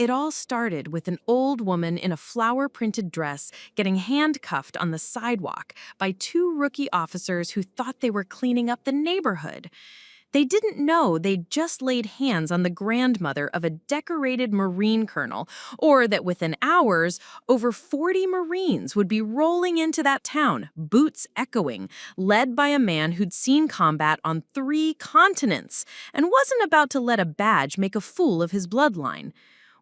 It all started with an old woman in a flower-printed dress getting handcuffed on the sidewalk by two rookie officers who thought they were cleaning up the neighborhood. They didn't know they'd just laid hands on the grandmother of a decorated Marine colonel, or that within hours, over 40 Marines would be rolling into that town, boots echoing, led by a man who'd seen combat on 3 continents and wasn't about to let a badge make a fool of his bloodline.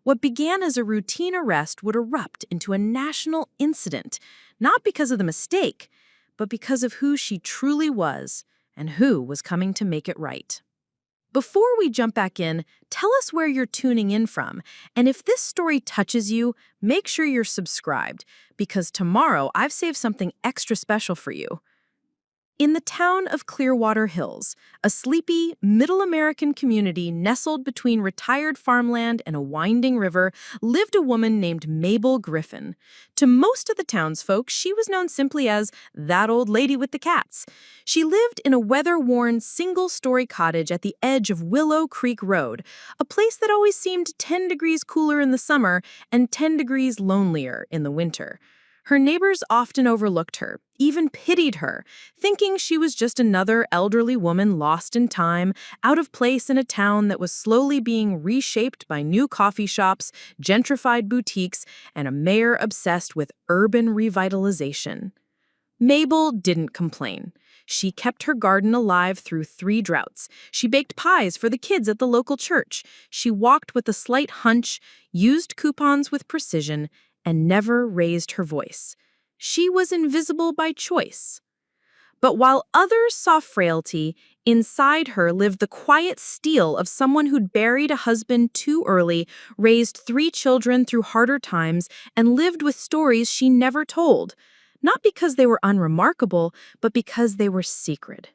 What began as a routine arrest would erupt into a national incident, not because of the mistake, but because of who she truly was and who was coming to make it right. Before we jump back in, tell us where you're tuning in from, and if this story touches you, make sure you're subscribed, because tomorrow I've saved something extra special for you. In the town of Clearwater Hills, a sleepy, middle-American community nestled between retired farmland and a winding river, lived a woman named Mabel Griffin. To most of the townsfolk, she was known simply as that old lady with the cats. She lived in a weather-worn, single-story cottage at the edge of Willow Creek Road, a place that always seemed 10 degrees cooler in the summer and 10 degrees lonelier in the winter. Her neighbors often overlooked her, even pitied her, thinking she was just another elderly woman lost in time, out of place in a town that was slowly being reshaped by new coffee shops, gentrified boutiques, and a mayor obsessed with urban revitalization. Mabel didn't complain. She kept her garden alive through 3 droughts. She baked pies for the kids at the local church. She walked with a slight hunch, used coupons with precision, and never raised her voice. She was invisible by choice. But while others saw frailty, inside her lived the quiet steel of someone who'd buried a husband too early, raised 3 children through harder times, and lived with stories she never told. Not because they were unremarkable, but because they were secret.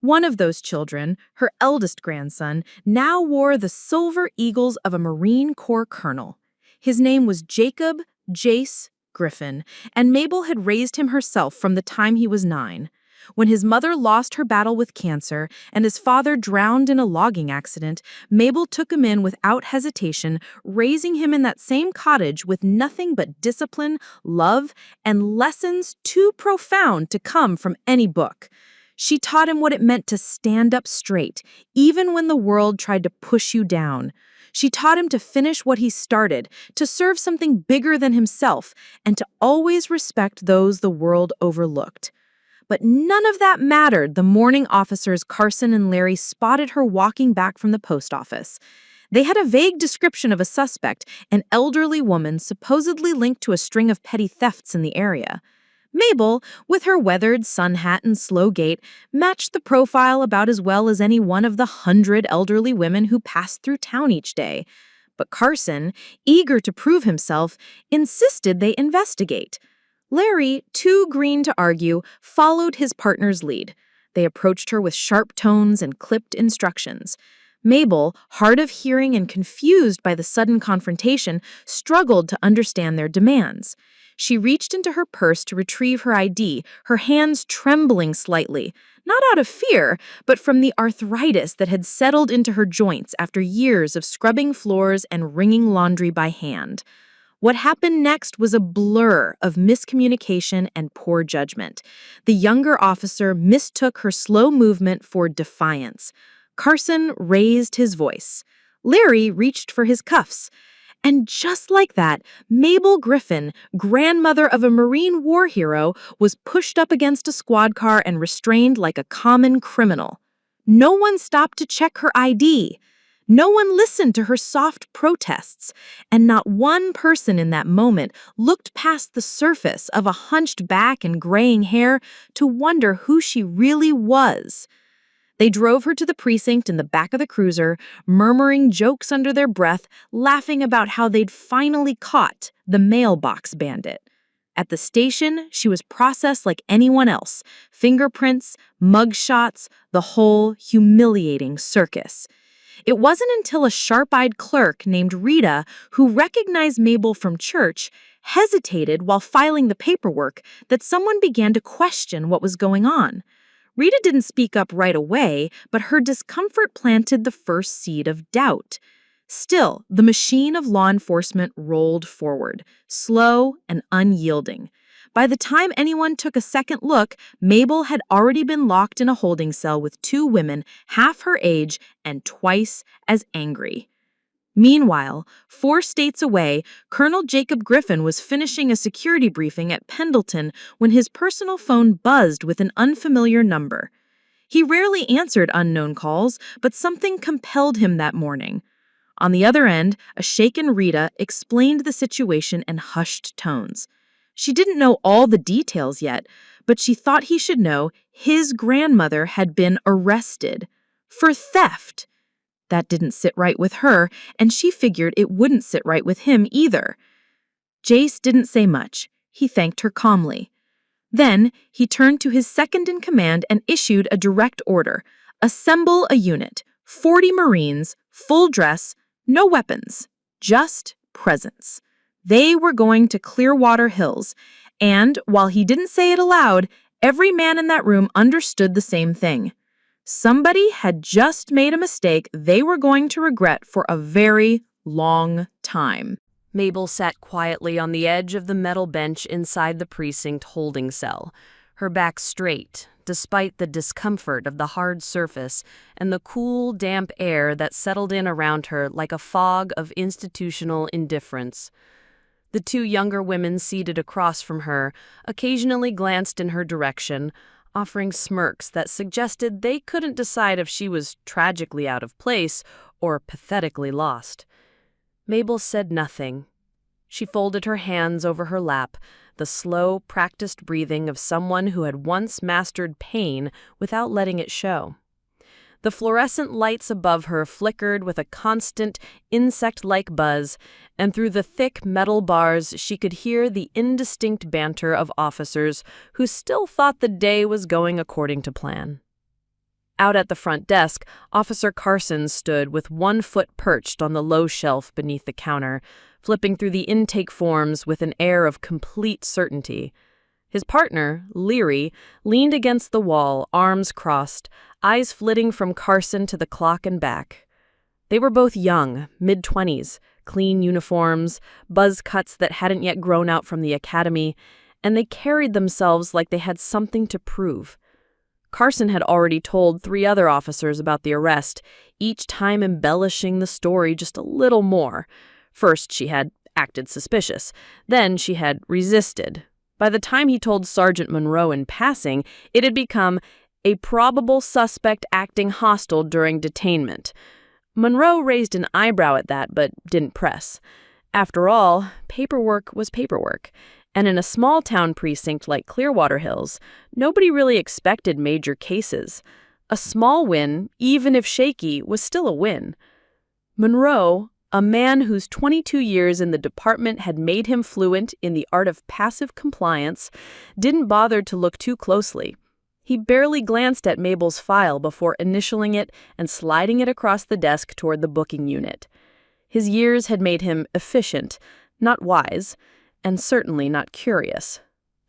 One of those children, her eldest grandson, now wore the silver eagles of a Marine Corps colonel. His name was Jacob Jace Griffin, and Mabel had raised him herself from the time he was 9. When his mother lost her battle with cancer and his father drowned in a logging accident, Mabel took him in without hesitation, raising him in that same cottage with nothing but discipline, love, and lessons too profound to come from any book. She taught him what it meant to stand up straight, even when the world tried to push you down. She taught him to finish what he started, to serve something bigger than himself, and to always respect those the world overlooked. But none of that mattered the morning officers Carson and Larry spotted her walking back from the post office. They had a vague description of a suspect, an elderly woman supposedly linked to a string of petty thefts in the area. Mabel, with her weathered sun hat and slow gait, matched the profile about as well as any one of the 100 elderly women who passed through town each day. But Carson, eager to prove himself, insisted they investigate. Larry, too green to argue, followed his partner's lead. They approached her with sharp tones and clipped instructions. Mabel, hard of hearing and confused by the sudden confrontation, struggled to understand their demands. She reached into her purse to retrieve her ID, her hands trembling slightly, not out of fear, but from the arthritis that had settled into her joints after years of scrubbing floors and wringing laundry by hand. What happened next was a blur of miscommunication and poor judgment. The younger officer mistook her slow movement for defiance. Carson raised his voice. Larry reached for his cuffs. And just like that, Mabel Griffin, grandmother of a Marine war hero, was pushed up against a squad car and restrained like a common criminal. No one stopped to check her ID. No one listened to her soft protests, and not one person in that moment looked past the surface of a hunched back and graying hair to wonder who she really was. They drove her to the precinct in the back of the cruiser, murmuring jokes under their breath, laughing about how they'd finally caught the mailbox bandit. At the station, she was processed like anyone else. Fingerprints, mugshots, the whole humiliating circus. It wasn't until a sharp-eyed clerk named Rita, who recognized Mabel from church, hesitated while filing the paperwork, that someone began to question what was going on. Rita didn't speak up right away, but her discomfort planted the first seed of doubt. Still, the machine of law enforcement rolled forward, slow and unyielding. By the time anyone took a second look, Mabel had already been locked in a holding cell with two women half her age and twice as angry. Meanwhile, 4 states away, Colonel Jacob Griffin was finishing a security briefing at Pendleton when his personal phone buzzed with an unfamiliar number. He rarely answered unknown calls, but something compelled him that morning. On the other end, a shaken Rita explained the situation in hushed tones. She didn't know all the details yet, but she thought he should know his grandmother had been arrested for theft. That didn't sit right with her, and she figured it wouldn't sit right with him either. Jace didn't say much. He thanked her calmly. Then he turned to his second-in-command and issued a direct order. Assemble a unit, 40 Marines, full dress, no weapons, just presence. They were going to Clearwater Hills, and while he didn't say it aloud, every man in that room understood the same thing. Somebody had just made a mistake they were going to regret for a very long time. Mabel sat quietly on the edge of the metal bench inside the precinct holding cell, her back straight, despite the discomfort of the hard surface and the cool, damp air that settled in around her like a fog of institutional indifference. The 2 younger women seated across from her occasionally glanced in her direction, offering smirks that suggested they couldn't decide if she was tragically out of place or pathetically lost. Mabel said nothing. She folded her hands over her lap, the slow, practiced breathing of someone who had once mastered pain without letting it show. The fluorescent lights above her flickered with a constant, insect-like buzz, and through the thick metal bars she could hear the indistinct banter of officers who still thought the day was going according to plan. Out at the front desk, Officer Carson stood with one foot perched on the low shelf beneath the counter, flipping through the intake forms with an air of complete certainty. His partner, Leary, leaned against the wall, arms crossed, eyes flitting from Carson to the clock and back. They were both young, mid-20s, clean uniforms, buzz cuts that hadn't yet grown out from the academy, and they carried themselves like they had something to prove. Carson had already told 3 other officers about the arrest, each time embellishing the story just a little more. First, she had acted suspicious. Then she had resisted. By the time he told Sergeant Monroe in passing, it had become a probable suspect acting hostile during detainment. Monroe raised an eyebrow at that, but didn't press. After all, paperwork was paperwork. And in a small-town precinct like Clearwater Hills, nobody really expected major cases. A small win, even if shaky, was still a win. Monroe, a man whose 22 years in the department had made him fluent in the art of passive compliance, didn't bother to look too closely. He barely glanced at Mabel's file before initialing it and sliding it across the desk toward the booking unit. His years had made him efficient, not wise, and certainly not curious.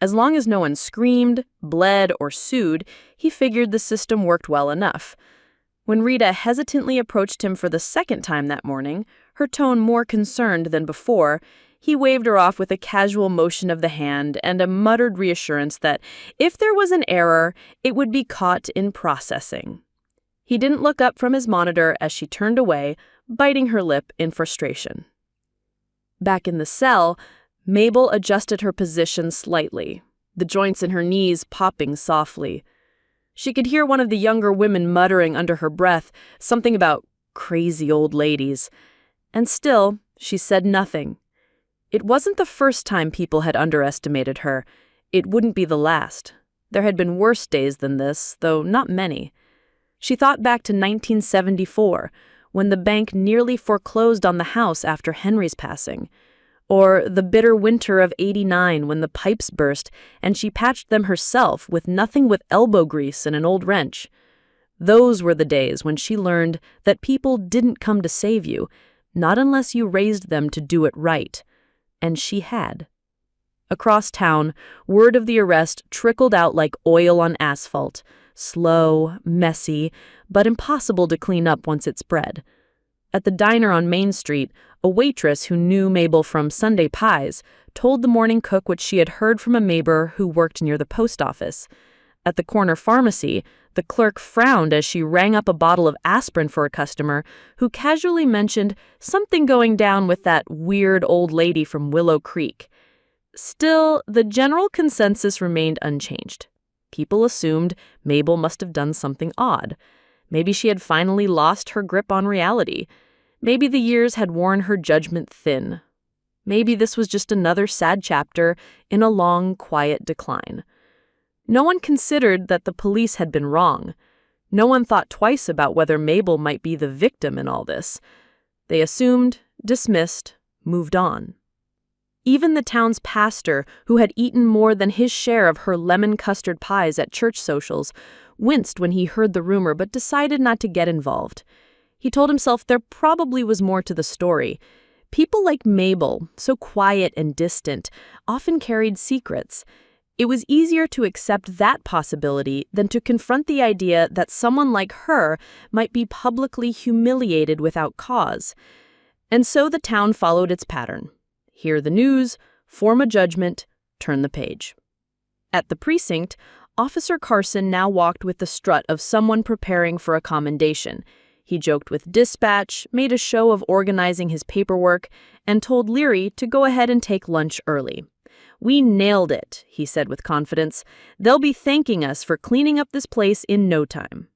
As long as no one screamed, bled, or sued, he figured the system worked well enough. When Rita hesitantly approached him for the second time that morning, her tone more concerned than before, he waved her off with a casual motion of the hand and a muttered reassurance that if there was an error, it would be caught in processing. He didn't look up from his monitor as she turned away, biting her lip in frustration. Back in the cell, Mabel adjusted her position slightly, the joints in her knees popping softly. She could hear one of the younger women muttering under her breath something about crazy old ladies. And still, she said nothing. It wasn't the first time people had underestimated her. It wouldn't be the last. There had been worse days than this, though not many. She thought back to 1974, when the bank nearly foreclosed on the house after Henry's passing. Or the bitter winter of '89 when the pipes burst and she patched them herself with nothing but elbow grease and an old wrench. Those were the days when she learned that people didn't come to save you, not unless you raised them to do it right. And she had. Across town, word of the arrest trickled out like oil on asphalt, slow, messy, but impossible to clean up once it spread. At the diner on Main Street, a waitress who knew Mabel from Sunday pies told the morning cook what she had heard from a neighbor who worked near the post office. At the corner pharmacy, the clerk frowned as she rang up a bottle of aspirin for a customer who casually mentioned something going down with that weird old lady from Willow Creek. Still, the general consensus remained unchanged. People assumed Mabel must have done something odd. Maybe she had finally lost her grip on reality. Maybe the years had worn her judgment thin. Maybe this was just another sad chapter in a long, quiet decline. No one considered that the police had been wrong. No one thought twice about whether Mabel might be the victim in all this. They assumed, dismissed, moved on. Even the town's pastor, who had eaten more than his share of her lemon custard pies at church socials, winced when he heard the rumor but decided not to get involved. He told himself there probably was more to the story. People like Mabel, so quiet and distant, often carried secrets. It was easier to accept that possibility than to confront the idea that someone like her might be publicly humiliated without cause. And so the town followed its pattern. Hear the news, form a judgment, turn the page. At the precinct, Officer Carson now walked with the strut of someone preparing for a commendation. He joked with dispatch, made a show of organizing his paperwork, and told Leary to go ahead and take lunch early. "We nailed it," he said with confidence. "They'll be thanking us for cleaning up this place in no time."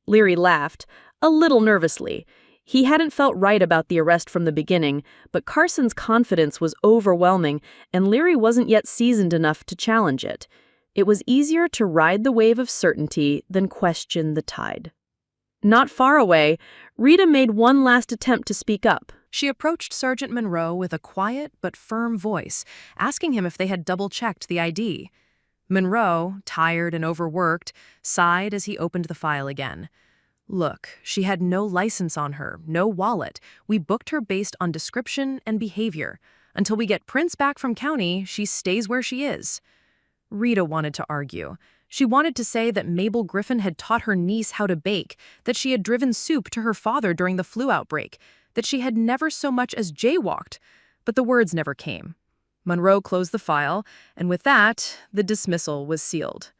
Leary laughed, a little nervously. He hadn't felt right about the arrest from the beginning, but Carson's confidence was overwhelming, and Leary wasn't yet seasoned enough to challenge it. It was easier to ride the wave of certainty than question the tide. Not far away, Rita made one last attempt to speak up. She approached Sergeant Monroe with a quiet but firm voice, asking him if they had double-checked the ID. Monroe, tired and overworked, sighed as he opened the file again. "Look, she had no license on her, no wallet. We booked her based on description and behavior. Until we get prints back from county, she stays where she is." Rita wanted to argue. She wanted to say that Mabel Griffin had taught her niece how to bake, that she had driven soup to her father during the flu outbreak, that she had never so much as jaywalked, but the words never came. Monroe closed the file, and with that, the dismissal was sealed.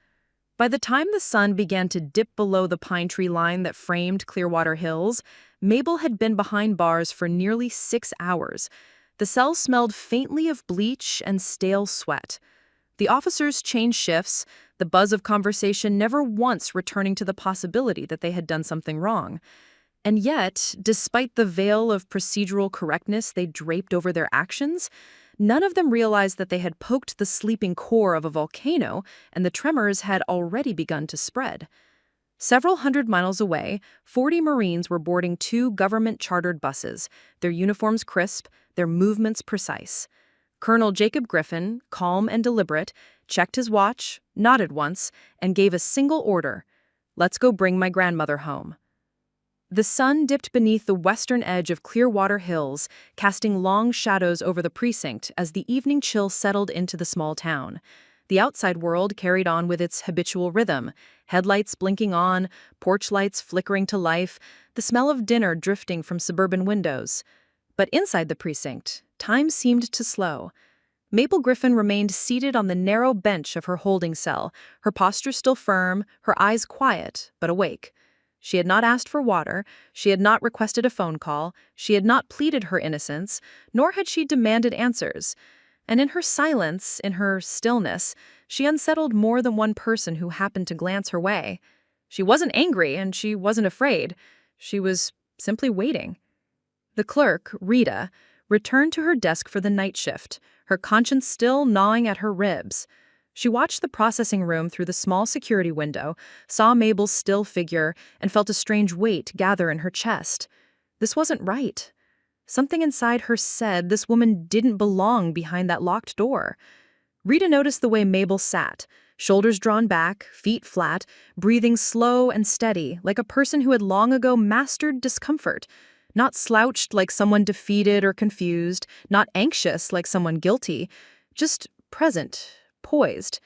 By the time the sun began to dip below the pine tree line that framed Clearwater Hills, Mabel had been behind bars for nearly 6 hours. The cell smelled faintly of bleach and stale sweat. The officers changed shifts, the buzz of conversation never once returning to the possibility that they had done something wrong. And yet, despite the veil of procedural correctness they draped over their actions, none of them realized that they had poked the sleeping core of a volcano and the tremors had already begun to spread. Several hundred miles away, 40 Marines were boarding 2 government-chartered buses, their uniforms crisp, their movements precise. Colonel Jacob Griffin, calm and deliberate, checked his watch, nodded once, and gave a single order: "Let's go bring my grandmother home." The sun dipped beneath the western edge of Clearwater Hills, casting long shadows over the precinct as the evening chill settled into the small town. The outside world carried on with its habitual rhythm, headlights blinking on, porch lights flickering to life, the smell of dinner drifting from suburban windows. But inside the precinct, time seemed to slow. Mabel Griffin remained seated on the narrow bench of her holding cell, her posture still firm, her eyes quiet but awake. She had not asked for water, she had not requested a phone call, she had not pleaded her innocence, nor had she demanded answers. And in her silence, in her stillness, she unsettled more than one person who happened to glance her way. She wasn't angry and she wasn't afraid. She was simply waiting. The clerk, Rita, returned to her desk for the night shift, her conscience still gnawing at her ribs. She watched the processing room through the small security window, saw Mabel's still figure, and felt a strange weight gather in her chest. This wasn't right. Something inside her said this woman didn't belong behind that locked door. Rita noticed the way Mabel sat, shoulders drawn back, feet flat, breathing slow and steady, like a person who had long ago mastered discomfort. Not slouched like someone defeated or confused, not anxious like someone guilty, just present, poised.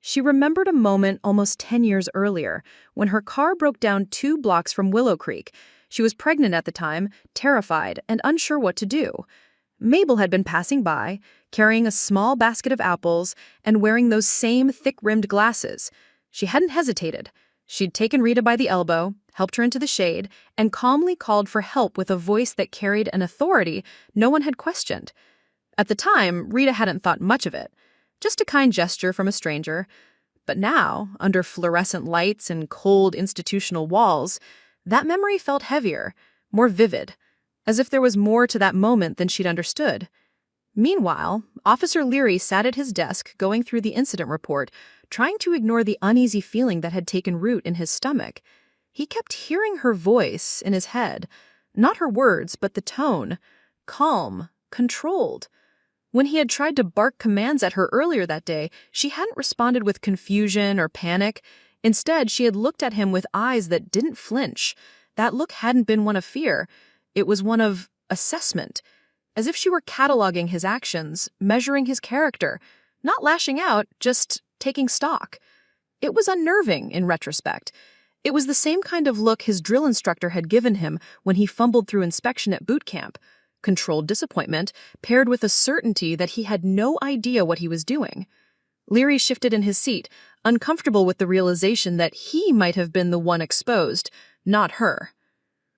She remembered a moment almost 10 years earlier, when her car broke down 2 blocks from Willow Creek. She was pregnant at the time, terrified, and unsure what to do. Mabel had been passing by, carrying a small basket of apples and wearing those same thick-rimmed glasses. She hadn't hesitated. She'd taken Rita by the elbow, helped her into the shade, and calmly called for help with a voice that carried an authority no one had questioned. At the time, Rita hadn't thought much of it. Just a kind gesture from a stranger. But now, under fluorescent lights and cold institutional walls, that memory felt heavier, more vivid, as if there was more to that moment than she'd understood. Meanwhile, Officer Leary sat at his desk going through the incident report, trying to ignore the uneasy feeling that had taken root in his stomach. He kept hearing her voice in his head, not her words, but the tone, calm, controlled. When he had tried to bark commands at her earlier that day, she hadn't responded with confusion or panic. Instead, she had looked at him with eyes that didn't flinch. That look hadn't been one of fear. It was one of assessment, as if she were cataloging his actions, measuring his character, not lashing out, just taking stock. It was unnerving in retrospect. It was the same kind of look his drill instructor had given him when he fumbled through inspection at boot camp. Controlled disappointment, paired with a certainty that he had no idea what he was doing. Leary shifted in his seat, uncomfortable with the realization that he might have been the one exposed, not her.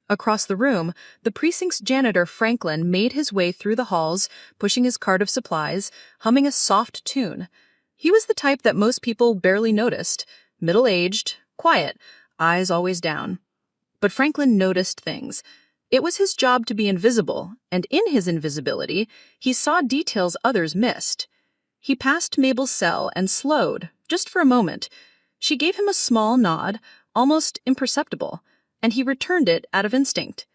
Across the room, the precinct's janitor, Franklin, made his way through the halls, pushing his cart of supplies, humming a soft tune. He was the type that most people barely noticed, middle-aged, quiet, eyes always down. But Franklin noticed things. It was his job to be invisible, and in his invisibility, he saw details others missed. He passed Mabel's cell and slowed, just for a moment. She gave him a small nod, almost imperceptible, and he returned it out of instinct.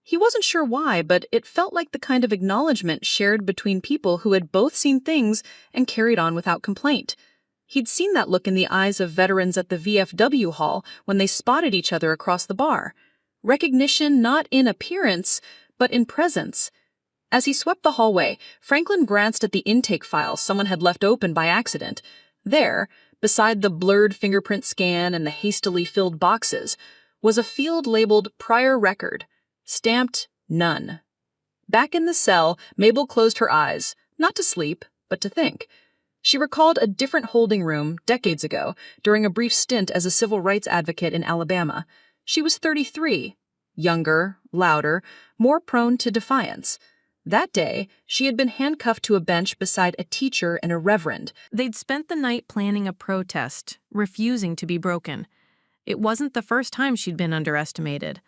He wasn't sure why, but it felt like the kind of acknowledgement shared between people who had both seen things and carried on without complaint. He'd seen that look in the eyes of veterans at the VFW hall when they spotted each other across the bar. Recognition not in appearance, but in presence. As he swept the hallway, Franklin glanced at the intake file someone had left open by accident. There, beside the blurred fingerprint scan and the hastily filled boxes, was a field labeled Prior Record, stamped None. Back in the cell, Mabel closed her eyes, not to sleep, but to think. She recalled a different holding room decades ago, during a brief stint as a civil rights advocate in Alabama. She was 33, younger, louder, more prone to defiance. That day, she had been handcuffed to a bench beside a teacher and a reverend. They'd spent the night planning a protest, refusing to be broken. It wasn't the first time she'd been underestimated,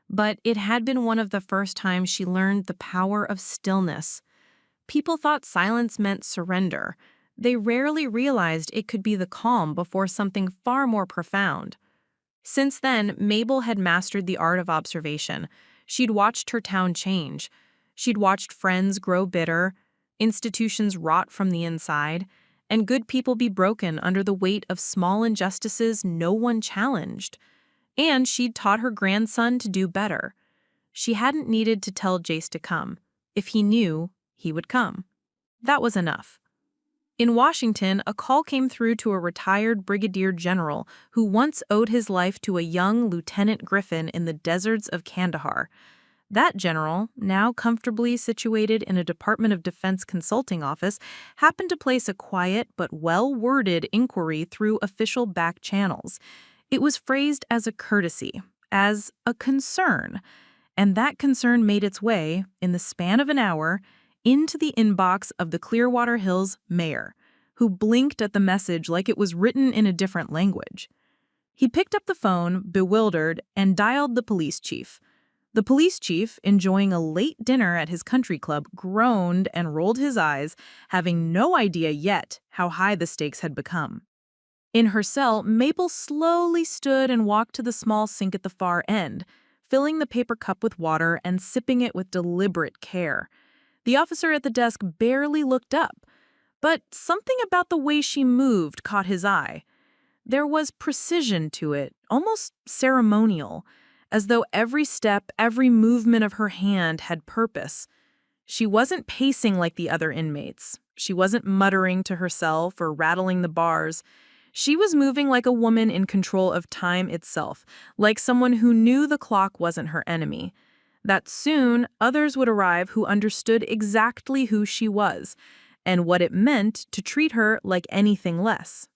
but it had been one of the first times she learned the power of stillness. People thought silence meant surrender. They rarely realized it could be the calm before something far more profound. Since then, Mabel had mastered the art of observation. She'd watched her town change. She'd watched friends grow bitter, institutions rot from the inside, and good people be broken under the weight of small injustices no one challenged. And she'd taught her grandson to do better. She hadn't needed to tell Jace to come. If he knew, he would come. That was enough. In Washington, a call came through to a retired brigadier general who once owed his life to a young Lieutenant Griffin in the deserts of Kandahar. That general, now comfortably situated in a Department of Defense consulting office, happened to place a quiet but well-worded inquiry through official back channels. It was phrased as a courtesy, as a concern, and that concern made its way, in the span of an hour, into the inbox of the Clearwater Hills mayor, who blinked at the message like it was written in a different language. He picked up the phone, bewildered, and dialed the police chief. The police chief, enjoying a late dinner at his country club, groaned and rolled his eyes, having no idea yet how high the stakes had become. In her cell, Mabel slowly stood and walked to the small sink at the far end, filling the paper cup with water and sipping it with deliberate care. The officer at the desk barely looked up, but something about the way she moved caught his eye. There was precision to it, almost ceremonial, as though every step, every movement of her hand had purpose. She wasn't pacing like the other inmates. She wasn't muttering to herself or rattling the bars. She was moving like a woman in control of time itself, like someone who knew the clock wasn't her enemy. That soon, others would arrive who understood exactly who she was and what it meant to treat her like anything less.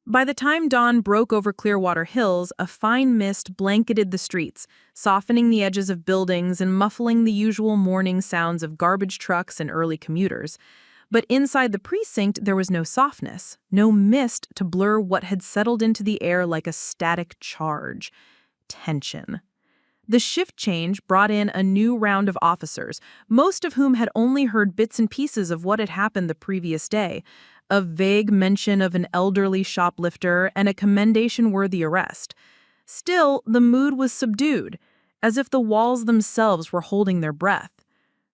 By the time dawn broke over Clearwater Hills, a fine mist blanketed the streets, softening the edges of buildings and muffling the usual morning sounds of garbage trucks and early commuters. But inside the precinct, there was no softness, no mist to blur what had settled into the air like a static charge. Tension. The shift change brought in a new round of officers, most of whom had only heard bits and pieces of what had happened the previous day. A vague mention of an elderly shoplifter and a commendation-worthy arrest. Still, the mood was subdued, as if the walls themselves were holding their breath.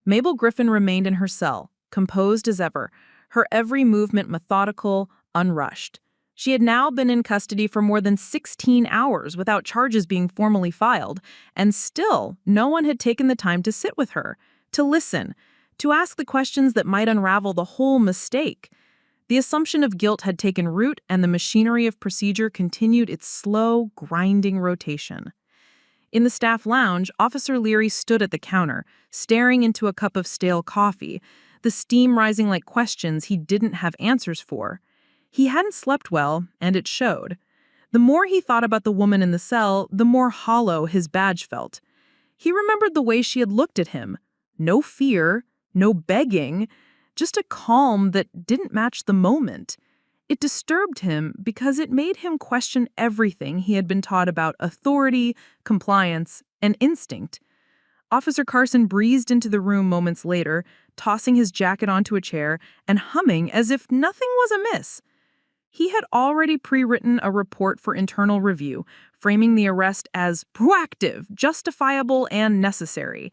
Mabel Griffin remained in her cell, composed as ever, her every movement methodical, unrushed. She had now been in custody for more than 16 hours without charges being formally filed, and still no one had taken the time to sit with her, to listen, to ask the questions that might unravel the whole mistake. The assumption of guilt had taken root, and the machinery of procedure continued its slow, grinding rotation. In the staff lounge, Officer Leary stood at the counter, staring into a cup of stale coffee, the steam rising like questions he didn't have answers for. He hadn't slept well, and it showed. The more he thought about the woman in the cell, the more hollow his badge felt. He remembered the way she had looked at him. No fear, no begging, just a calm that didn't match the moment. It disturbed him because it made him question everything he had been taught about authority, compliance, and instinct. Officer Carson breezed into the room moments later, tossing his jacket onto a chair and humming as if nothing was amiss. He had already pre-written a report for internal review, framing the arrest as proactive, justifiable, and necessary.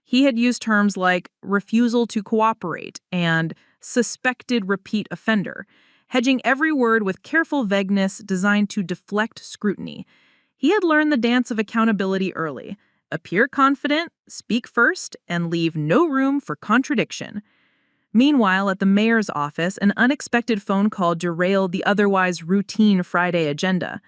He had used terms like refusal to cooperate and suspected repeat offender, hedging every word with careful vagueness designed to deflect scrutiny. He had learned the dance of accountability early. Appear confident, speak first, and leave no room for contradiction. Meanwhile, at the mayor's office, an unexpected phone call derailed the otherwise routine Friday agenda.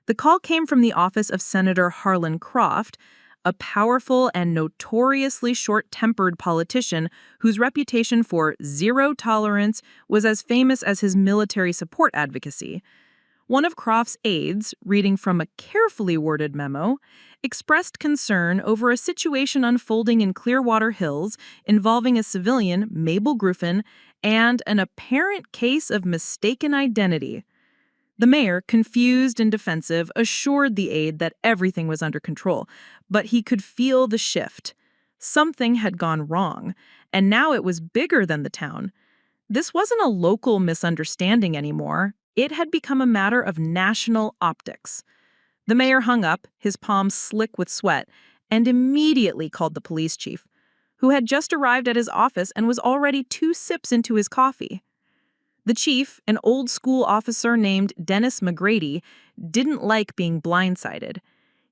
The call came from the office of Senator Harlan Croft, a powerful and notoriously short-tempered politician whose reputation for zero tolerance was as famous as his military support advocacy. One of Croft's aides, reading from a carefully worded memo, expressed concern over a situation unfolding in Clearwater Hills involving a civilian, Mabel Griffin, and an apparent case of mistaken identity. The mayor, confused and defensive, assured the aide that everything was under control, but he could feel the shift. Something had gone wrong, and now it was bigger than the town. This wasn't a local misunderstanding anymore. It had become a matter of national optics. The mayor hung up, his palms slick with sweat, and immediately called the police chief, who had just arrived at his office and was already 2 sips into his coffee. The chief, an old-school officer named Dennis McGrady, didn't like being blindsided.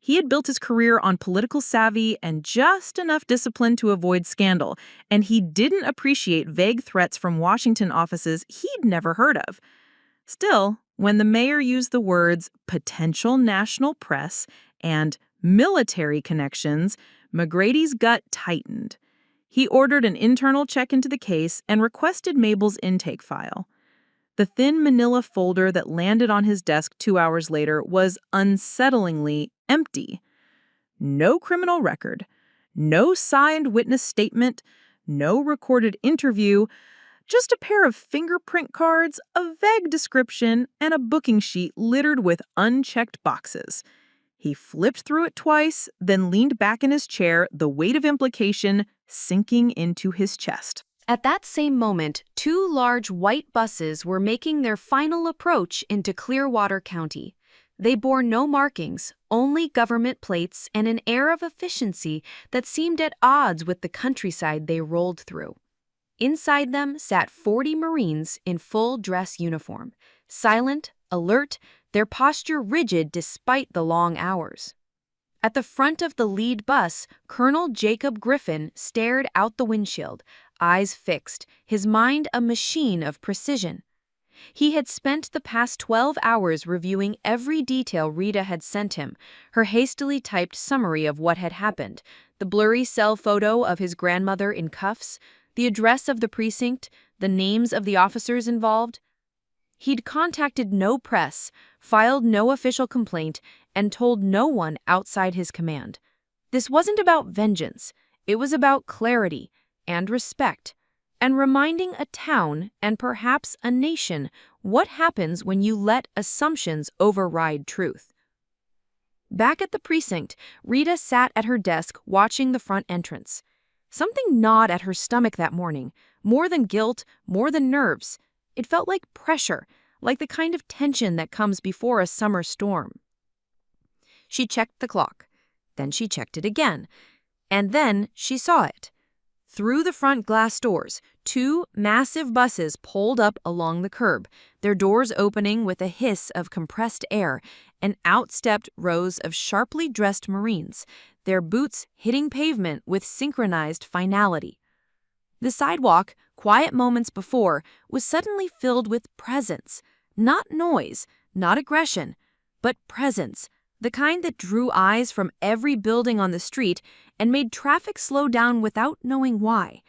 He had built his career on political savvy and just enough discipline to avoid scandal, and he didn't appreciate vague threats from Washington offices he'd never heard of. Still, when the mayor used the words potential national press and military connections, McGrady's gut tightened. He ordered an internal check into the case and requested Mabel's intake file. The thin manila folder that landed on his desk 2 hours later was unsettlingly empty. No criminal record, no signed witness statement, no recorded interview, just a pair of fingerprint cards, a vague description, and a booking sheet littered with unchecked boxes. He flipped through it twice, then leaned back in his chair, the weight of implication sinking into his chest. At that same moment, 2 large white buses were making their final approach into Clearwater County. They bore no markings, only government plates and an air of efficiency that seemed at odds with the countryside they rolled through. Inside them sat 40 Marines in full dress uniform, silent, alert, their posture rigid despite the long hours. At the front of the lead bus, Colonel Jacob Griffin stared out the windshield, eyes fixed, his mind a machine of precision. He had spent the past 12 hours reviewing every detail Rita had sent him, her hastily typed summary of what had happened, the blurry cell photo of his grandmother in cuffs, the address of the precinct, the names of the officers involved. He'd contacted no press, filed no official complaint, and told no one outside his command. This wasn't about vengeance. It was about clarity and respect, and reminding a town and perhaps a nation what happens when you let assumptions override truth. Back at the precinct, Rita sat at her desk watching the front entrance. Something gnawed at her stomach that morning, more than guilt, more than nerves. It felt like pressure, like the kind of tension that comes before a summer storm. She checked the clock. Then she checked it again. And then she saw it. Through the front glass doors, two massive buses pulled up along the curb, their doors opening with a hiss of compressed air, and out stepped rows of sharply dressed Marines, their boots hitting pavement with synchronized finality. The sidewalk, quiet moments before, was suddenly filled with presence. Not noise, not aggression, but presence, the kind that drew eyes from every building on the street and made traffic slow down without knowing why.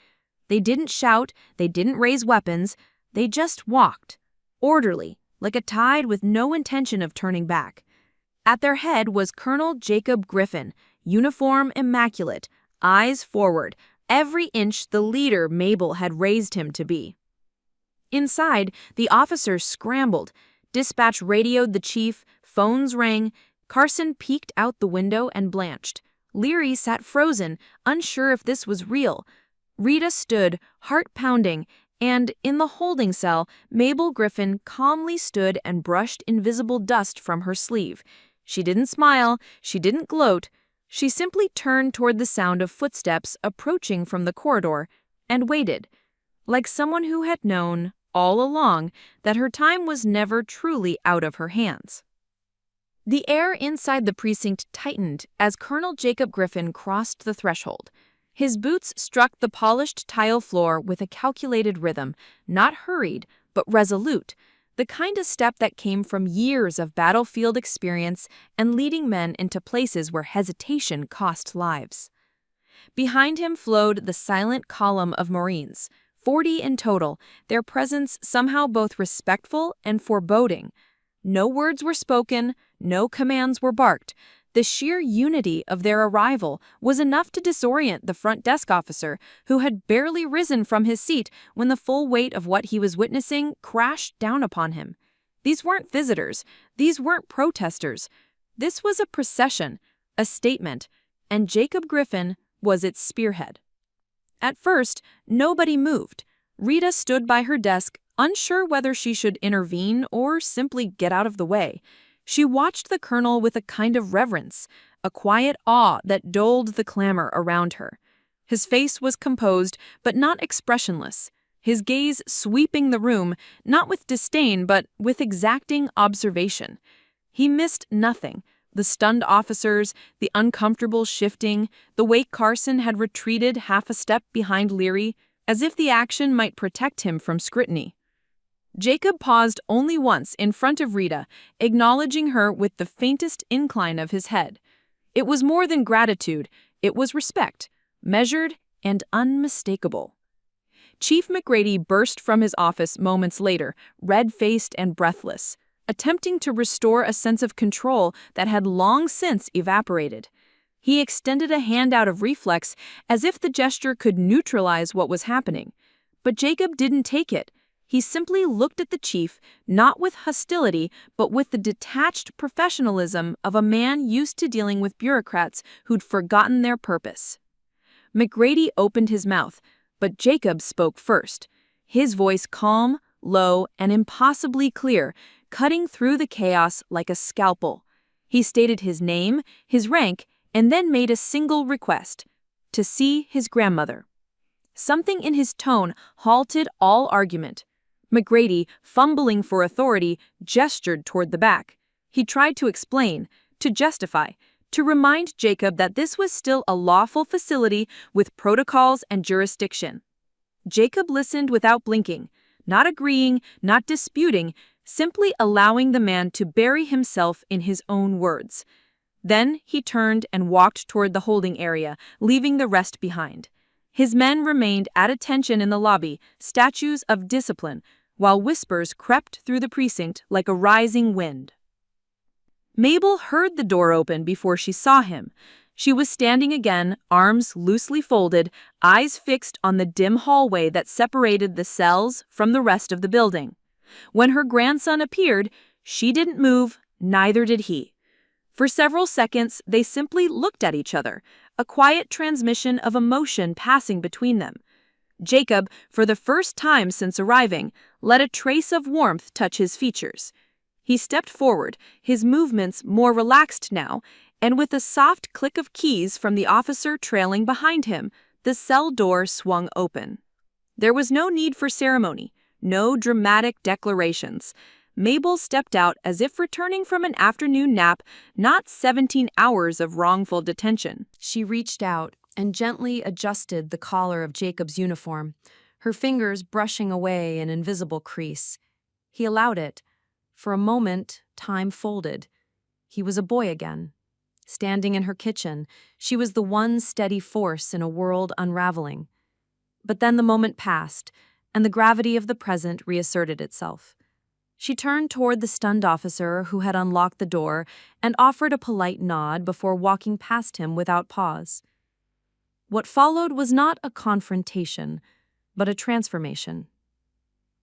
They didn't shout, they didn't raise weapons, they just walked, orderly, like a tide with no intention of turning back. At their head was Colonel Jacob Griffin, uniform immaculate, eyes forward, every inch the leader Mabel had raised him to be. Inside, the officers scrambled. Dispatch radioed the chief, phones rang. Carson peeked out the window and blanched. Leary sat frozen, unsure if this was real. Rita stood, heart pounding, and in the holding cell, Mabel Griffin calmly stood and brushed invisible dust from her sleeve. She didn't smile, she didn't gloat. She simply turned toward the sound of footsteps approaching from the corridor and waited, like someone who had known, all along, that her time was never truly out of her hands. The air inside the precinct tightened as Colonel Jacob Griffin crossed the threshold. His boots struck the polished tile floor with a calculated rhythm, not hurried, but resolute, the kind of step that came from years of battlefield experience and leading men into places where hesitation cost lives. Behind him flowed the silent column of Marines, 40 in total, their presence somehow both respectful and foreboding. No words were spoken, no commands were barked. The sheer unity of their arrival was enough to disorient the front desk officer, who had barely risen from his seat when the full weight of what he was witnessing crashed down upon him. These weren't visitors. These weren't protesters. This was a procession, a statement, and Jacob Griffin was its spearhead. At first, nobody moved. Rita stood by her desk, unsure whether she should intervene or simply get out of the way. She watched the colonel with a kind of reverence, a quiet awe that dulled the clamor around her. His face was composed, but not expressionless, his gaze sweeping the room, not with disdain, but with exacting observation. He missed nothing. The stunned officers, the uncomfortable shifting, the way Carson had retreated half a step behind Leary, as if the action might protect him from scrutiny. Jacob paused only once in front of Rita, acknowledging her with the faintest incline of his head. It was more than gratitude, it was respect, measured and unmistakable. Chief McGrady burst from his office moments later, red-faced and breathless, attempting to restore a sense of control that had long since evaporated. He extended a hand out of reflex as if the gesture could neutralize what was happening. But Jacob didn't take it. He simply looked at the chief, not with hostility, but with the detached professionalism of a man used to dealing with bureaucrats who'd forgotten their purpose. McGrady opened his mouth, but Jacob spoke first, his voice calm, low, and impossibly clear, cutting through the chaos like a scalpel. He stated his name, his rank, and then made a single request: to see his grandmother. Something in his tone halted all argument. McGrady, fumbling for authority, gestured toward the back. He tried to explain, to justify, to remind Jacob that this was still a lawful facility with protocols and jurisdiction. Jacob listened without blinking, not agreeing, not disputing, simply allowing the man to bury himself in his own words. Then he turned and walked toward the holding area, leaving the rest behind. His men remained at attention in the lobby, statues of discipline, while whispers crept through the precinct like a rising wind. Mabel heard the door open before she saw him. She was standing again, arms loosely folded, eyes fixed on the dim hallway that separated the cells from the rest of the building. When her grandson appeared, she didn't move, neither did he. For several seconds, they simply looked at each other, a quiet transmission of emotion passing between them. Jacob, for the first time since arriving, let a trace of warmth touch his features. He stepped forward, his movements more relaxed now, and with a soft click of keys from the officer trailing behind him, the cell door swung open. There was no need for ceremony, no dramatic declarations. Mabel stepped out as if returning from an afternoon nap, not 17 hours of wrongful detention. She reached out and gently adjusted the collar of Jacob's uniform, her fingers brushing away an invisible crease. He allowed it. For a moment, time folded. He was a boy again. Standing in her kitchen, she was the one steady force in a world unraveling. But then the moment passed, and the gravity of the present reasserted itself. She turned toward the stunned officer who had unlocked the door and offered a polite nod before walking past him without pause. What followed was not a confrontation, but a transformation.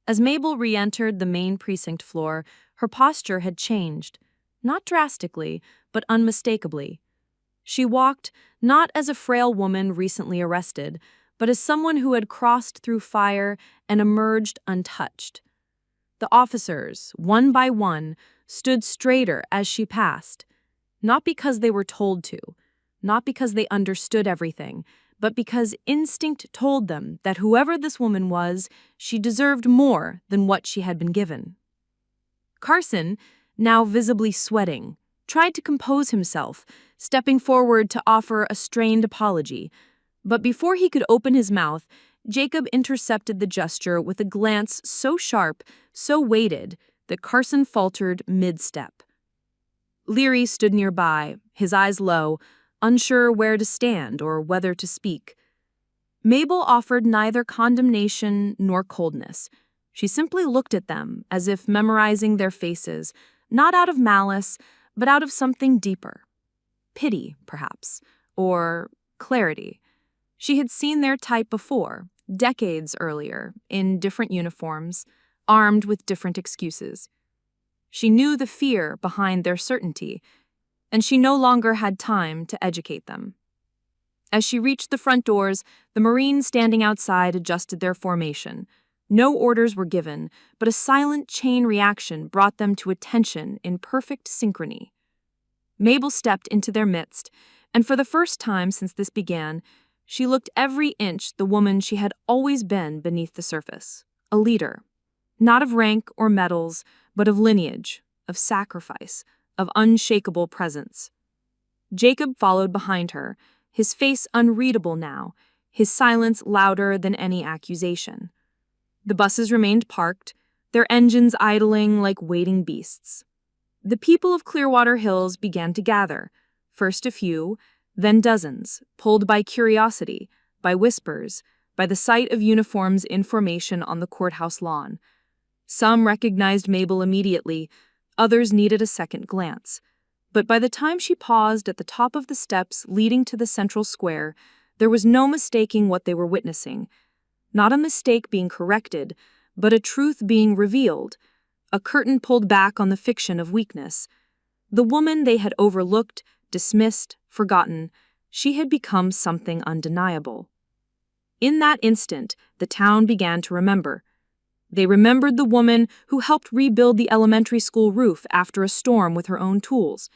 As Mabel re-entered the main precinct floor, her posture had changed, not drastically, but unmistakably. She walked not as a frail woman recently arrested, but as someone who had crossed through fire and emerged untouched. The officers, one by one, stood straighter as she passed, not because they were told to, not because they understood everything, but because instinct told them that whoever this woman was, she deserved more than what she had been given. Carson, now visibly sweating, tried to compose himself, stepping forward to offer a strained apology, but before he could open his mouth, Jacob intercepted the gesture with a glance so sharp, so weighted, that Carson faltered mid-step. Leary stood nearby, his eyes low, unsure where to stand or whether to speak. Mabel offered neither condemnation nor coldness. She simply looked at them as if memorizing their faces, not out of malice, but out of something deeper. Pity, perhaps, or clarity. She had seen their type before, decades earlier, in different uniforms, armed with different excuses. She knew the fear behind their certainty, and she no longer had time to educate them. As she reached the front doors, the Marines standing outside adjusted their formation. No orders were given, but a silent chain reaction brought them to attention in perfect synchrony. Mabel stepped into their midst, and for the first time since this began, she looked every inch the woman she had always been beneath the surface. A leader, not of rank or medals, but of lineage, of sacrifice, of unshakable presence. Jacob followed behind her, his face unreadable now, his silence louder than any accusation. The buses remained parked, their engines idling like waiting beasts. The people of Clearwater Hills began to gather, first a few, then dozens, pulled by curiosity, by whispers, by the sight of uniforms in formation on the courthouse lawn. Some recognized Mabel immediately, others needed a second glance. But by the time she paused at the top of the steps leading to the central square, there was no mistaking what they were witnessing. Not a mistake being corrected, but a truth being revealed, a curtain pulled back on the fiction of weakness. The woman they had overlooked, dismissed, forgotten, she had become something undeniable. In that instant, the town began to remember. They remembered the woman who helped rebuild the elementary school roof after a storm with her own tools,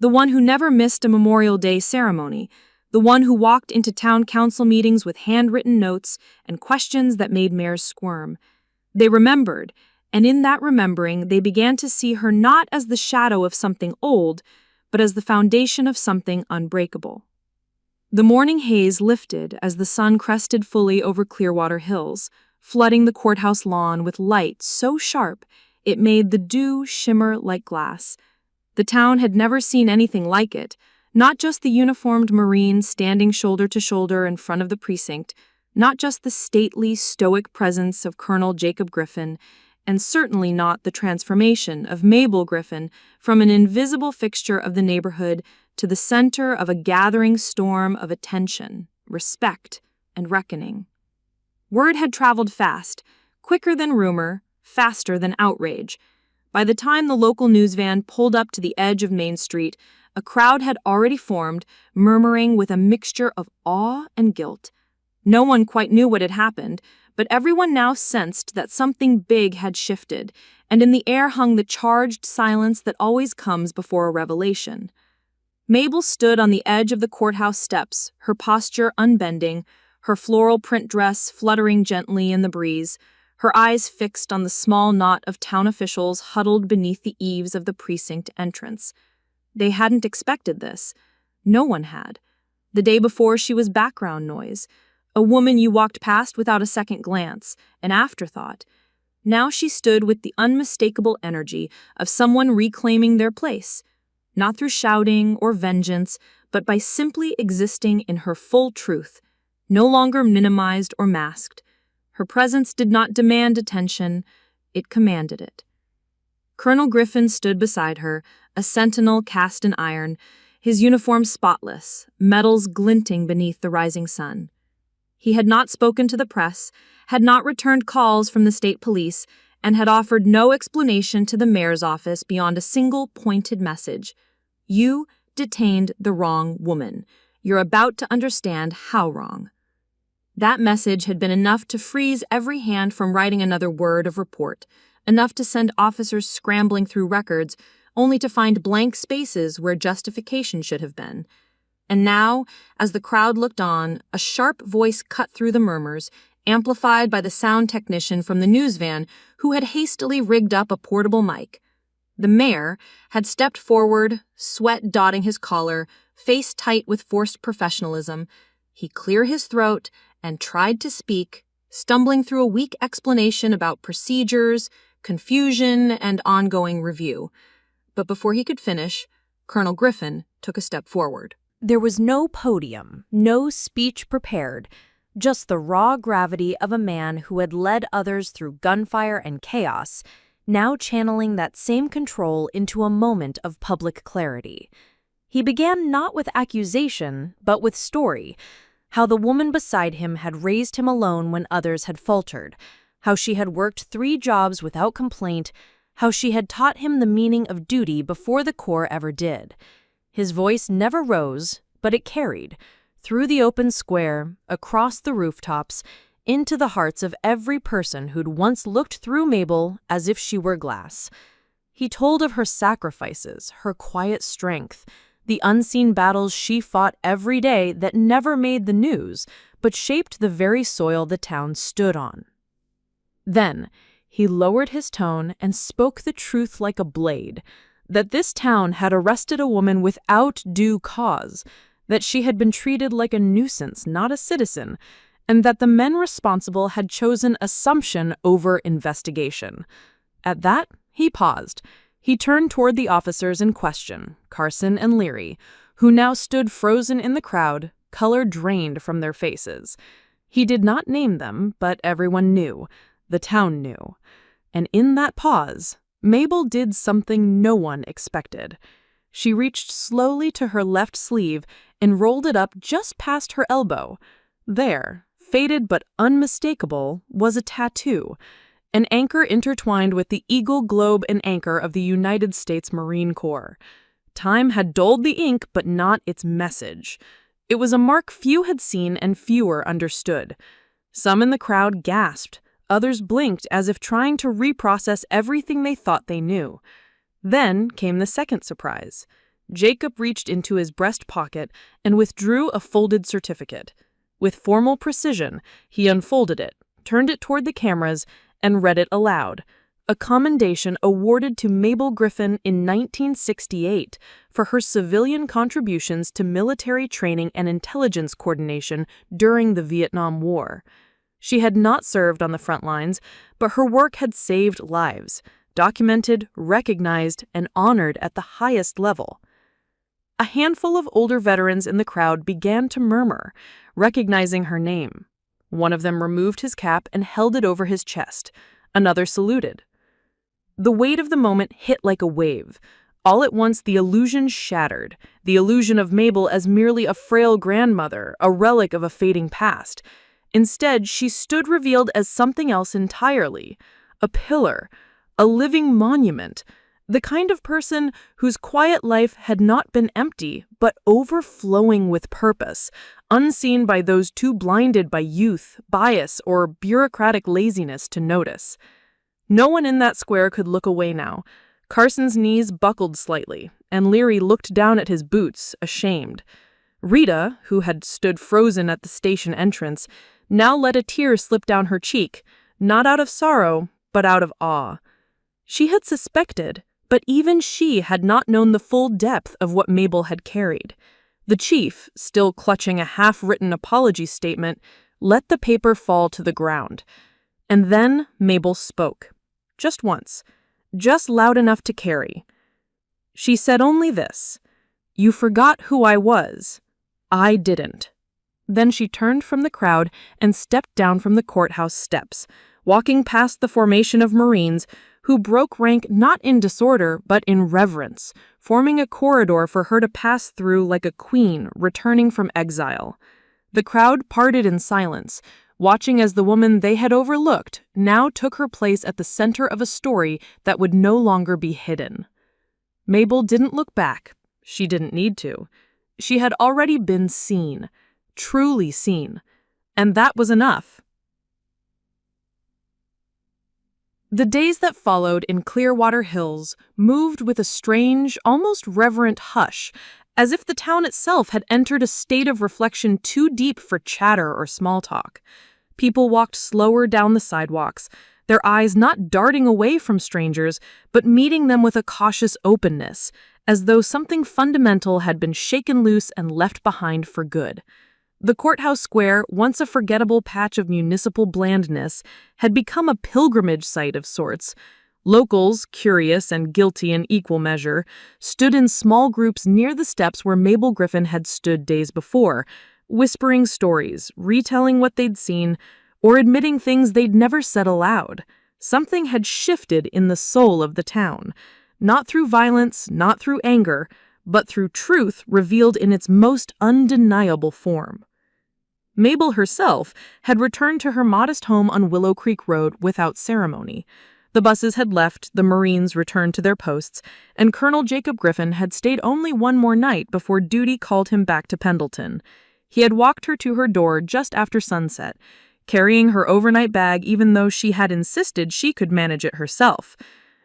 the one who never missed a Memorial Day ceremony, the one who walked into town council meetings with handwritten notes and questions that made mayors squirm. They remembered, and in that remembering, they began to see her not as the shadow of something old, but as the foundation of something unbreakable. The morning haze lifted as the sun crested fully over Clearwater Hills, flooding the courthouse lawn with light so sharp it made the dew shimmer like glass. The town had never seen anything like it, not just the uniformed Marines standing shoulder to shoulder in front of the precinct, not just the stately, stoic presence of Colonel Jacob Griffin, and certainly not the transformation of Mabel Griffin from an invisible fixture of the neighborhood to the center of a gathering storm of attention, respect, and reckoning. Word had traveled fast, quicker than rumor, faster than outrage. By the time the local news van pulled up to the edge of Main Street, a crowd had already formed, murmuring with a mixture of awe and guilt. No one quite knew what had happened, but everyone now sensed that something big had shifted, and in the air hung the charged silence that always comes before a revelation. Mabel stood on the edge of the courthouse steps, her posture unbending, her floral print dress fluttering gently in the breeze, her eyes fixed on the small knot of town officials huddled beneath the eaves of the precinct entrance. They hadn't expected this. No one had. The day before, she was background noise, a woman you walked past without a second glance, an afterthought. Now she stood with the unmistakable energy of someone reclaiming their place, not through shouting or vengeance, but by simply existing in her full truth, no longer minimized or masked. Her presence did not demand attention, it commanded it. Colonel Griffin stood beside her, a sentinel cast in iron, his uniform spotless, medals glinting beneath the rising sun. He had not spoken to the press, had not returned calls from the state police, and had offered no explanation to the mayor's office beyond a single pointed message. You detained the wrong woman. You're about to understand how wrong. That message had been enough to freeze every hand from writing another word of report, enough to send officers scrambling through records, only to find blank spaces where justification should have been. And now, as the crowd looked on, a sharp voice cut through the murmurs, amplified by the sound technician from the news van who had hastily rigged up a portable mic. The mayor had stepped forward, sweat dotting his collar, face tight with forced professionalism. He cleared his throat and tried to speak, stumbling through a weak explanation about procedures, confusion, and ongoing review. But before he could finish, Colonel Griffin took a step forward. There was no podium, no speech prepared, just the raw gravity of a man who had led others through gunfire and chaos, now channeling that same control into a moment of public clarity. He began not with accusation, but with story, how the woman beside him had raised him alone when others had faltered, how she had worked 3 jobs without complaint, how she had taught him the meaning of duty before the Corps ever did. His voice never rose, but it carried, through the open square, across the rooftops, into the hearts of every person who'd once looked through Mabel as if she were glass. He told of her sacrifices, her quiet strength, the unseen battles she fought every day that never made the news, but shaped the very soil the town stood on. Then, he lowered his tone and spoke the truth like a blade, that this town had arrested a woman without due cause, that she had been treated like a nuisance, not a citizen, and that the men responsible had chosen assumption over investigation. At that, he paused. He turned toward the officers in question, Carson and Leary, who now stood frozen in the crowd, color drained from their faces. He did not name them, but everyone knew. The town knew. And in that pause, Mabel did something no one expected. She reached slowly to her left sleeve and rolled it up just past her elbow. There, faded but unmistakable, was a tattoo, an anchor intertwined with the eagle, globe, and anchor of the United States Marine Corps. Time had dulled the ink, but not its message. It was a mark few had seen and fewer understood. Some in the crowd gasped, others blinked as if trying to reprocess everything they thought they knew. Then came the second surprise. Jacob reached into his breast pocket and withdrew a folded certificate. With formal precision, he unfolded it, turned it toward the cameras, and read it aloud. A commendation awarded to Mabel Griffin in 1968 for her civilian contributions to military training and intelligence coordination during the Vietnam War. She had not served on the front lines, but her work had saved lives, documented, recognized, and honored at the highest level. A handful of older veterans in the crowd began to murmur, recognizing her name. One of them removed his cap and held it over his chest. Another saluted. The weight of the moment hit like a wave. All at once, the illusion shattered, the illusion of Mabel as merely a frail grandmother, a relic of a fading past. Instead, she stood revealed as something else entirely, a pillar, a living monument, the kind of person whose quiet life had not been empty, but overflowing with purpose, unseen by those too blinded by youth, bias, or bureaucratic laziness to notice. No one in that square could look away now. Carson's knees buckled slightly, and Leary looked down at his boots, ashamed. Rita, who had stood frozen at the station entrance, now let a tear slip down her cheek, not out of sorrow, but out of awe. She had suspected, but even she had not known the full depth of what Mabel had carried. The chief, still clutching a half-written apology statement, let the paper fall to the ground. And then Mabel spoke. Just once. Just loud enough to carry. She said only this: "You forgot who I was. I didn't." Then she turned from the crowd and stepped down from the courthouse steps, walking past the formation of Marines who broke rank not in disorder but in reverence, forming a corridor for her to pass through like a queen returning from exile. The crowd parted in silence, watching as the woman they had overlooked now took her place at the center of a story that would no longer be hidden. Mabel didn't look back. She didn't need to. She had already been seen, truly seen, and that was enough. The days that followed in Clearwater Hills moved with a strange, almost reverent hush, as if the town itself had entered a state of reflection too deep for chatter or small talk. People walked slower down the sidewalks, their eyes not darting away from strangers, but meeting them with a cautious openness, as though something fundamental had been shaken loose and left behind for good. The courthouse square, once a forgettable patch of municipal blandness, had become a pilgrimage site of sorts. Locals, curious and guilty in equal measure, stood in small groups near the steps where Mabel Griffin had stood days before, whispering stories, retelling what they'd seen, or admitting things they'd never said aloud. Something had shifted in the soul of the town, not through violence, not through anger, but through truth revealed in its most undeniable form. Mabel herself had returned to her modest home on Willow Creek Road without ceremony. The buses had left, the Marines returned to their posts, and Colonel Jacob Griffin had stayed only one more night before duty called him back to Pendleton. He had walked her to her door just after sunset, carrying her overnight bag even though she had insisted she could manage it herself.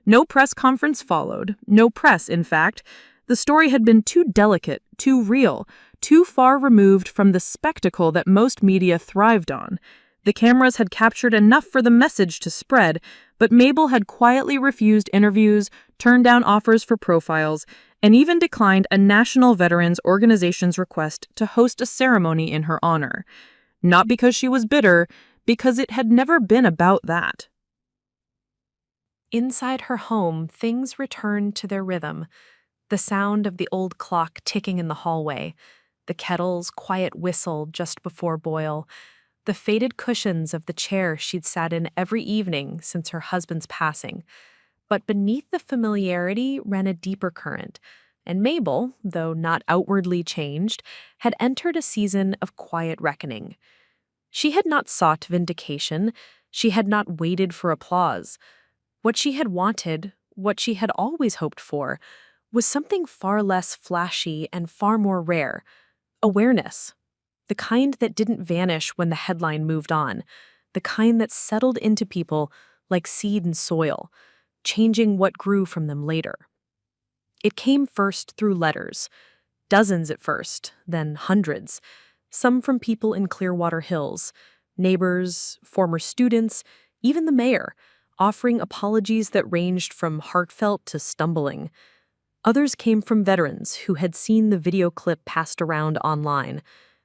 No press conference followed, no press, in fact. The story had been too delicate, too real, too far removed from the spectacle that most media thrived on. The cameras had captured enough for the message to spread, but Mabel had quietly refused interviews, turned down offers for profiles, and even declined a National Veterans Organization's request to host a ceremony in her honor. Not because she was bitter, because it had never been about that. Inside her home, things returned to their rhythm. The sound of the old clock ticking in the hallway, the kettle's quiet whistle just before boil, the faded cushions of the chair she'd sat in every evening since her husband's passing. But beneath the familiarity ran a deeper current, and Mabel, though not outwardly changed, had entered a season of quiet reckoning. She had not sought vindication, she had not waited for applause. What she had wanted, what she had always hoped for, was something far less flashy and far more rare: awareness. The kind that didn't vanish when the headline moved on, the kind that settled into people like seed and soil, changing what grew from them later. It came first through letters, dozens at first, then hundreds, some from people in Clearwater Hills, neighbors, former students, even the mayor, offering apologies that ranged from heartfelt to stumbling. Others came from veterans who had seen the video clip passed around online,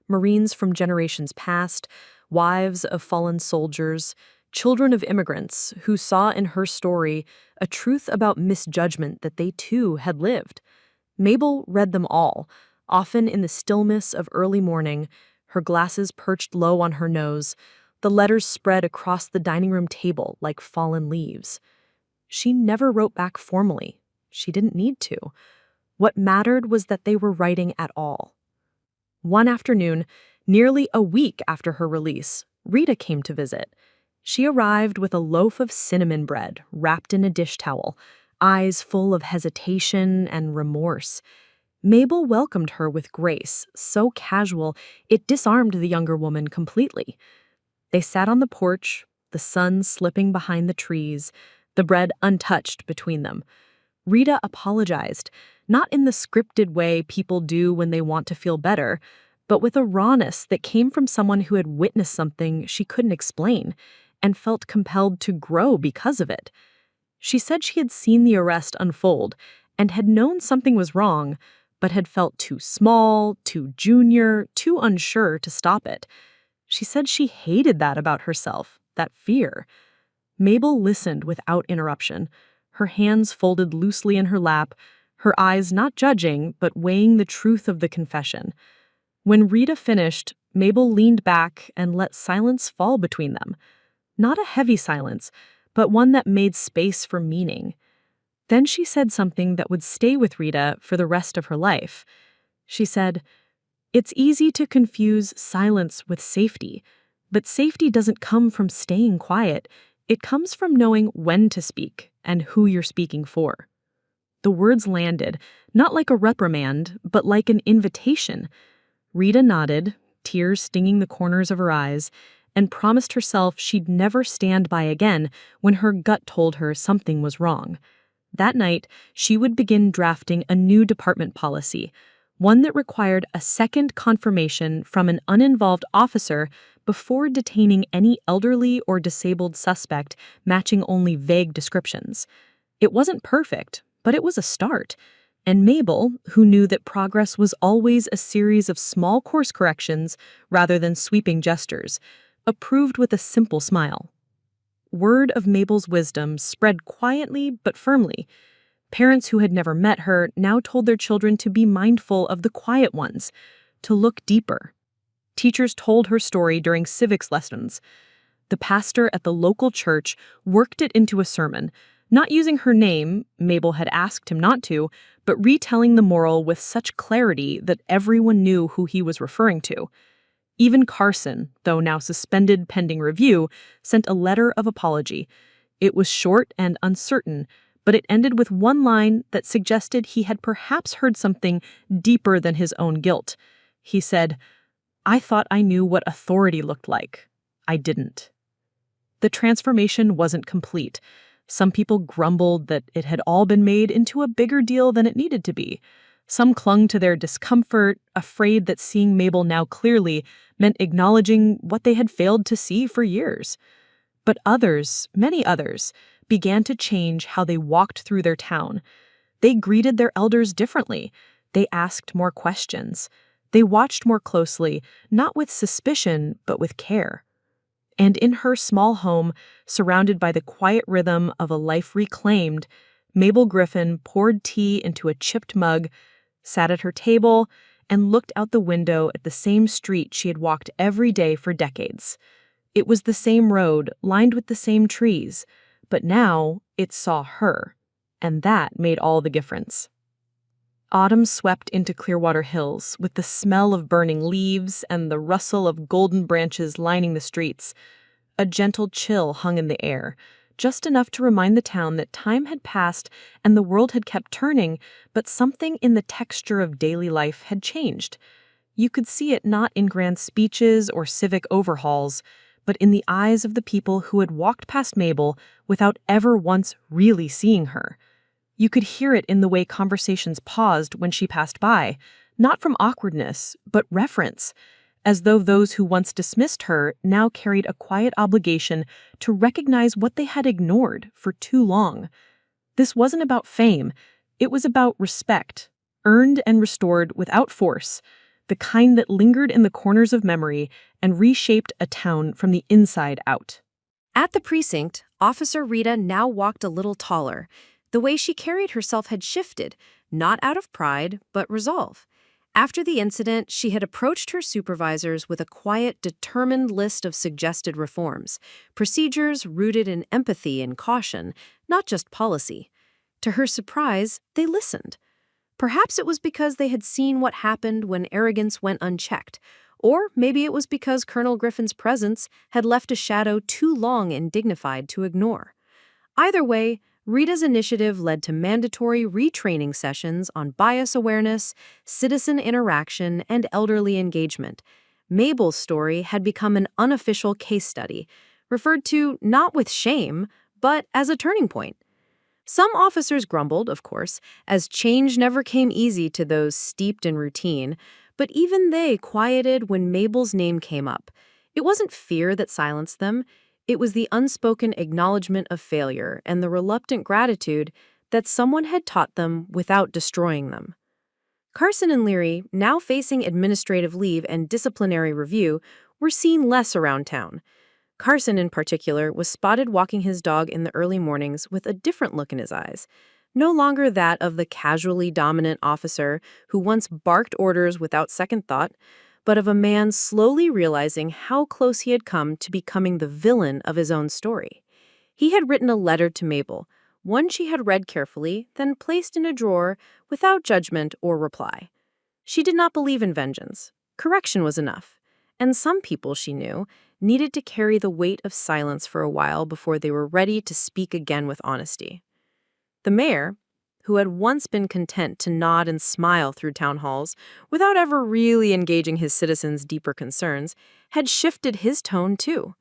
Marines from generations past, wives of fallen soldiers, children of immigrants who saw in her story a truth about misjudgment that they too had lived. Mabel read them all, often in the stillness of early morning, her glasses perched low on her nose, the letters spread across the dining room table like fallen leaves. She never wrote back formally. She didn't need to. What mattered was that they were writing at all. One afternoon, nearly a week after her release, Rita came to visit. She arrived with a loaf of cinnamon bread wrapped in a dish towel, eyes full of hesitation and remorse. Mabel welcomed her with grace, so casual it disarmed the younger woman completely. They sat on the porch, the sun slipping behind the trees, the bread untouched between them. Rita apologized, not in the scripted way people do when they want to feel better, but with a rawness that came from someone who had witnessed something she couldn't explain and felt compelled to grow because of it. She said she had seen the arrest unfold and had known something was wrong, but had felt too small, too junior, too unsure to stop it. She said she hated that about herself, that fear. Mabel listened without interruption, her hands folded loosely in her lap, her eyes not judging, but weighing the truth of the confession. When Rita finished, Mabel leaned back and let silence fall between them. Not a heavy silence, but one that made space for meaning. Then she said something that would stay with Rita for the rest of her life. She said, "It's easy to confuse silence with safety, but safety doesn't come from staying quiet. It comes from knowing when to speak and who you're speaking for." The words landed, not like a reprimand, but like an invitation. Rita nodded, tears stinging the corners of her eyes, and promised herself she'd never stand by again when her gut told her something was wrong. That night, she would begin drafting a new department policy, one that required a second confirmation from an uninvolved officer before detaining any elderly or disabled suspect matching only vague descriptions. It wasn't perfect, but it was a start. And Mabel, who knew that progress was always a series of small course corrections rather than sweeping gestures, approved with a simple smile. Word of Mabel's wisdom spread quietly but firmly. Parents who had never met her now told their children to be mindful of the quiet ones, to look deeper. Teachers told her story during civics lessons. The pastor at the local church worked it into a sermon, not using her name, Mabel had asked him not to, but retelling the moral with such clarity that everyone knew who he was referring to. Even Carson, though now suspended pending review, sent a letter of apology. It was short and uncertain, but it ended with one line that suggested he had perhaps heard something deeper than his own guilt. He said, "I thought I knew what authority looked like. I didn't." The transformation wasn't complete. Some people grumbled that it had all been made into a bigger deal than it needed to be. Some clung to their discomfort, afraid that seeing Mabel now clearly meant acknowledging what they had failed to see for years. But others, many others, began to change how they walked through their town. They greeted their elders differently. They asked more questions. They watched more closely, not with suspicion, but with care. And in her small home, surrounded by the quiet rhythm of a life reclaimed, Mabel Griffin poured tea into a chipped mug, sat at her table, and looked out the window at the same street she had walked every day for decades. It was the same road, lined with the same trees, but now it saw her, and that made all the difference. Autumn swept into Clearwater Hills with the smell of burning leaves and the rustle of golden branches lining the streets. A gentle chill hung in the air, just enough to remind the town that time had passed and the world had kept turning, but something in the texture of daily life had changed. You could see it not in grand speeches or civic overhauls, but in the eyes of the people who had walked past Mabel without ever once really seeing her. You could hear it in the way conversations paused when she passed by, not from awkwardness, but reverence, as though those who once dismissed her now carried a quiet obligation to recognize what they had ignored for too long. This wasn't about fame, it was about respect, earned and restored without force. the kind that lingered in the corners of memory and reshaped a town from the inside out. At the precinct, Officer Rita now walked a little taller. The way she carried herself had shifted, not out of pride, but resolve. After the incident, she had approached her supervisors with a quiet, determined list of suggested reforms, procedures rooted in empathy and caution, not just policy. To her surprise, they listened. Perhaps it was because they had seen what happened when arrogance went unchecked, or maybe it was because Colonel Griffin's presence had left a shadow too long and dignified to ignore. Either way, Rita's initiative led to mandatory retraining sessions on bias awareness, citizen interaction, and elderly engagement. Mabel's story had become an unofficial case study, referred to not with shame, but as a turning point. Some officers grumbled, of course, as change never came easy to those steeped in routine, but even they quieted when Mabel's name came up. It wasn't fear that silenced them. It was the unspoken acknowledgement of failure and the reluctant gratitude that someone had taught them without destroying them. Carson and Leary, now facing administrative leave and disciplinary review, were seen less around town. Carson, in particular, was spotted walking his dog in the early mornings with a different look in his eyes. No longer that of the casually dominant officer who once barked orders without second thought, but of a man slowly realizing how close he had come to becoming the villain of his own story. He had written a letter to Mabel, one she had read carefully, then placed in a drawer without judgment or reply. She did not believe in vengeance. Correction was enough. And some people, she knew, needed to carry the weight of silence for a while before they were ready to speak again with honesty. The mayor, who had once been content to nod and smile through town halls without ever really engaging his citizens' deeper concerns, had shifted his tone too.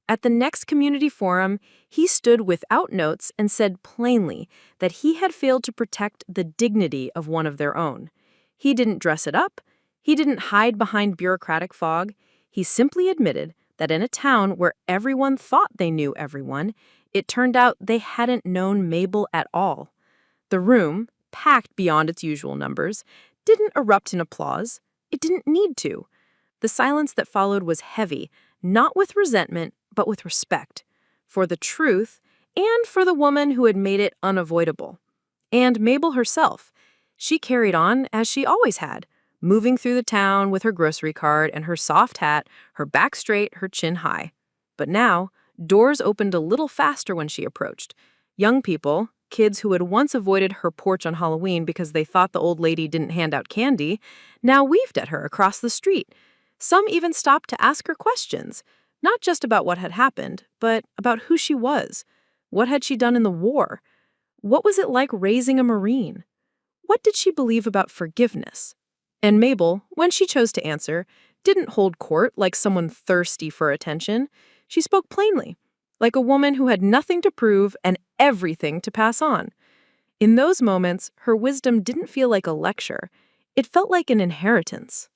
At the next community forum, he stood without notes and said plainly that he had failed to protect the dignity of one of their own. He didn't dress it up. He didn't hide behind bureaucratic fog. He simply admitted that in a town where everyone thought they knew everyone, it turned out they hadn't known Mabel at all. The room, packed beyond its usual numbers, didn't erupt in applause. It didn't need to. The silence that followed was heavy, not with resentment, but with respect, for the truth and for the woman who had made it unavoidable. And Mabel herself. She carried on as she always had, moving through the town with her grocery cart and her soft hat, her back straight, her chin high. But now, doors opened a little faster when she approached. Young people, kids who had once avoided her porch on Halloween because they thought the old lady didn't hand out candy, now weaved at her across the street. Some even stopped to ask her questions, not just about what had happened, but about who she was. What had she done in the war? What was it like raising a Marine? What did she believe about forgiveness? And Mabel, when she chose to answer, didn't hold court like someone thirsty for attention. She spoke plainly, like a woman who had nothing to prove and everything to pass on. In those moments, her wisdom didn't feel like a lecture. It felt like an inheritance.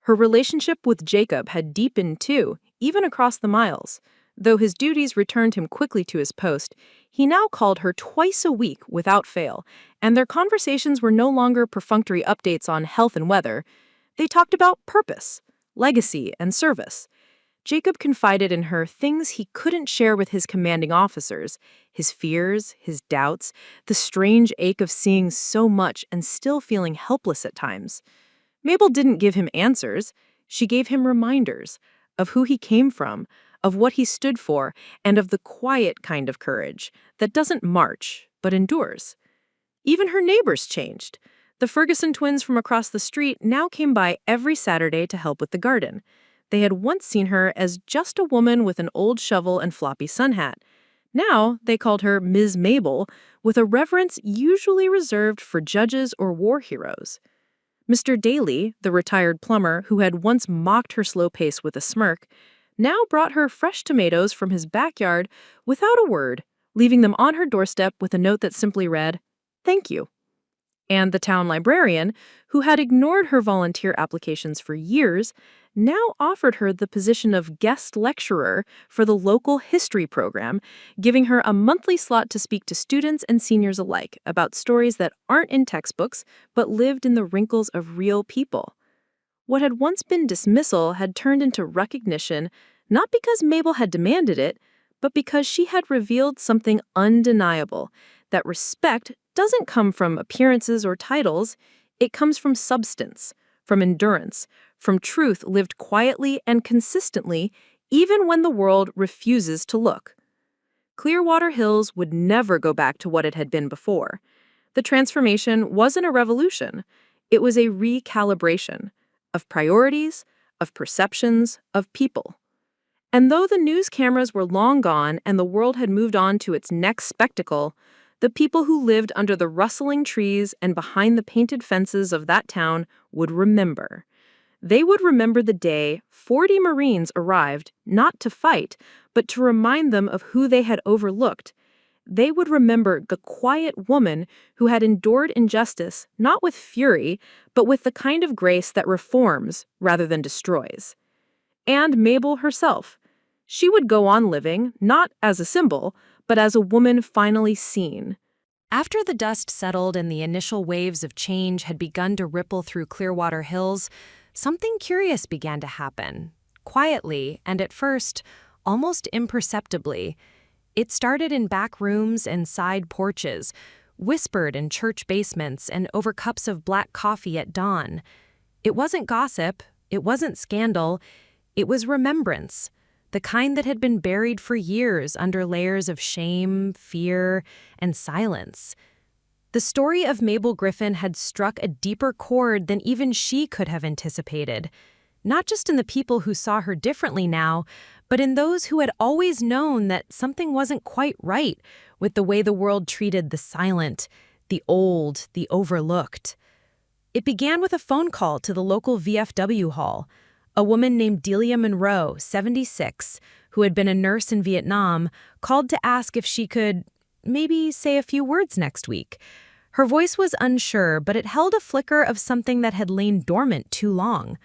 Her relationship with Jacob had deepened too, even across the miles. Though his duties returned him quickly to his post, he now called her twice a week without fail, and their conversations were no longer perfunctory updates on health and weather. They talked about purpose, legacy, and service. Jacob confided in her things he couldn't share with his commanding officers, his fears, his doubts, the strange ache of seeing so much and still feeling helpless at times. Mabel didn't give him answers. She gave him reminders of who he came from, of what he stood for, and of the quiet kind of courage that doesn't march, but endures. Even her neighbors changed. The Ferguson twins from across the street now came by every Saturday to help with the garden. They had once seen her as just a woman with an old shovel and floppy sun hat. Now they called her Ms. Mabel, with a reverence usually reserved for judges or war heroes. Mr. Daly, the retired plumber who had once mocked her slow pace with a smirk, now brought her fresh tomatoes from his backyard without a word, leaving them on her doorstep with a note that simply read, "Thank you." And the town librarian, who had ignored her volunteer applications for years, now offered her the position of guest lecturer for the local history program, giving her a monthly slot to speak to students and seniors alike about stories that aren't in textbooks but lived in the wrinkles of real people. What had once been dismissal had turned into recognition, not because Mabel had demanded it, but because she had revealed something undeniable, that respect doesn't come from appearances or titles, it comes from substance, from endurance, from truth lived quietly and consistently, even when the world refuses to look. Clearwater Hills would never go back to what it had been before. The transformation wasn't a revolution, it was a recalibration of priorities, of perceptions, of people. And though the news cameras were long gone and the world had moved on to its next spectacle, the people who lived under the rustling trees and behind the painted fences of that town would remember. They would remember the day 40 Marines arrived, not to fight, but to remind them of who they had overlooked. They would remember the quiet woman who had endured injustice, not with fury, but with the kind of grace that reforms rather than destroys. And Mabel herself. She would go on living, not as a symbol, but as a woman finally seen. After the dust settled and the initial waves of change had begun to ripple through Clearwater Hills, something curious began to happen. Quietly, and at first, almost imperceptibly. It started in back rooms and side porches, whispered in church basements and over cups of black coffee at dawn. It wasn't gossip, it wasn't scandal, it was remembrance, the kind that had been buried for years under layers of shame, fear, and silence. The story of Mabel Griffin had struck a deeper chord than even she could have anticipated, not just in the people who saw her differently now, but in those who had always known that something wasn't quite right with the way the world treated the silent, the old, the overlooked. It began with a phone call to the local VFW hall. A woman named Delia Monroe, 76, who had been a nurse in Vietnam, called to ask if she could maybe say a few words next week. Her voice was unsure, but it held a flicker of something that had lain dormant too long.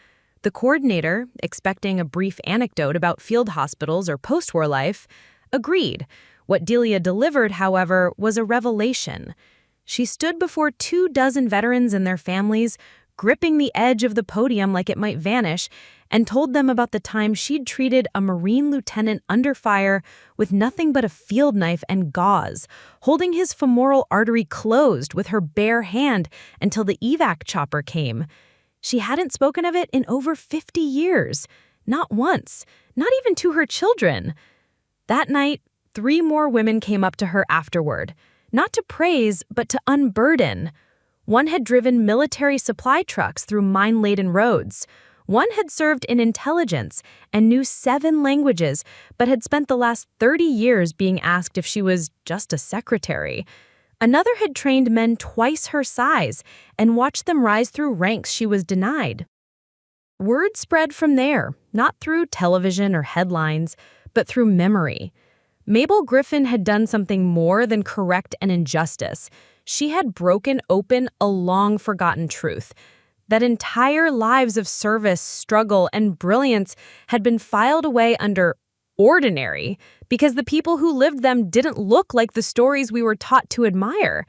The coordinator, expecting a brief anecdote about field hospitals or post-war life, agreed. What Delia delivered, however, was a revelation. She stood before 24 veterans and their families, gripping the edge of the podium like it might vanish, and told them about the time she'd treated a Marine lieutenant under fire with nothing but a field knife and gauze, holding his femoral artery closed with her bare hand until the evac chopper came. She hadn't spoken of it in over 50 years. Not once. Not even to her children. That night, 3 more women came up to her afterward. Not to praise, but to unburden. One had driven military supply trucks through mine-laden roads. One had served in intelligence and knew 7 languages, but had spent the last 30 years being asked if she was just a secretary. Another had trained men twice her size and watched them rise through ranks she was denied. Word spread from there, not through television or headlines, but through memory. Mabel Griffin had done something more than correct an injustice. She had broken open a long-forgotten truth, that entire lives of service, struggle, and brilliance had been filed away under ordinary because the people who lived them didn't look like the stories we were taught to admire.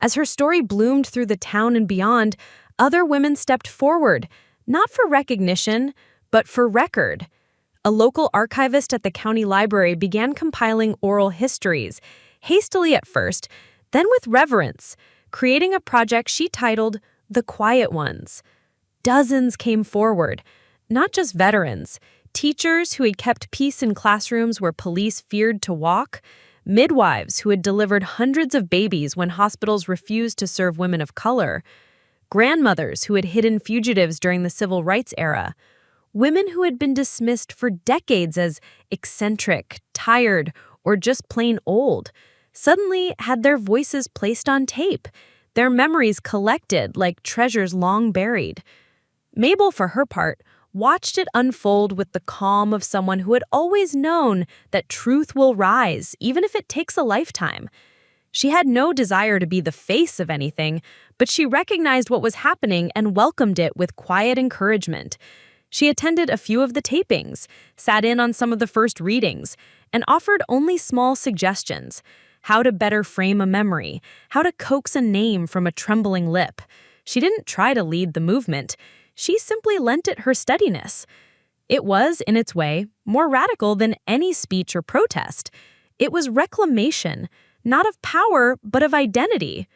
As her story bloomed through the town and beyond, other women stepped forward, not for recognition, but for record. A local archivist at the county library began compiling oral histories, hastily at first, then with reverence, creating a project she titled The Quiet Ones. Dozens came forward, not just veterans, teachers who had kept peace in classrooms where police feared to walk, midwives who had delivered hundreds of babies when hospitals refused to serve women of color, grandmothers who had hidden fugitives during the civil rights era, women who had been dismissed for decades as eccentric, tired, or just plain old, suddenly had their voices placed on tape, their memories collected like treasures long buried. Mabel, for her part, watched it unfold with the calm of someone who had always known that truth will rise, even if it takes a lifetime. She had no desire to be the face of anything, but she recognized what was happening and welcomed it with quiet encouragement. She attended a few of the tapings, sat in on some of the first readings, and offered only small suggestions: how to better frame a memory, how to coax a name from a trembling lip. She didn't try to lead the movement. She simply lent it her steadiness. It was, in its way, more radical than any speech or protest. It was reclamation, not of power, but of identity.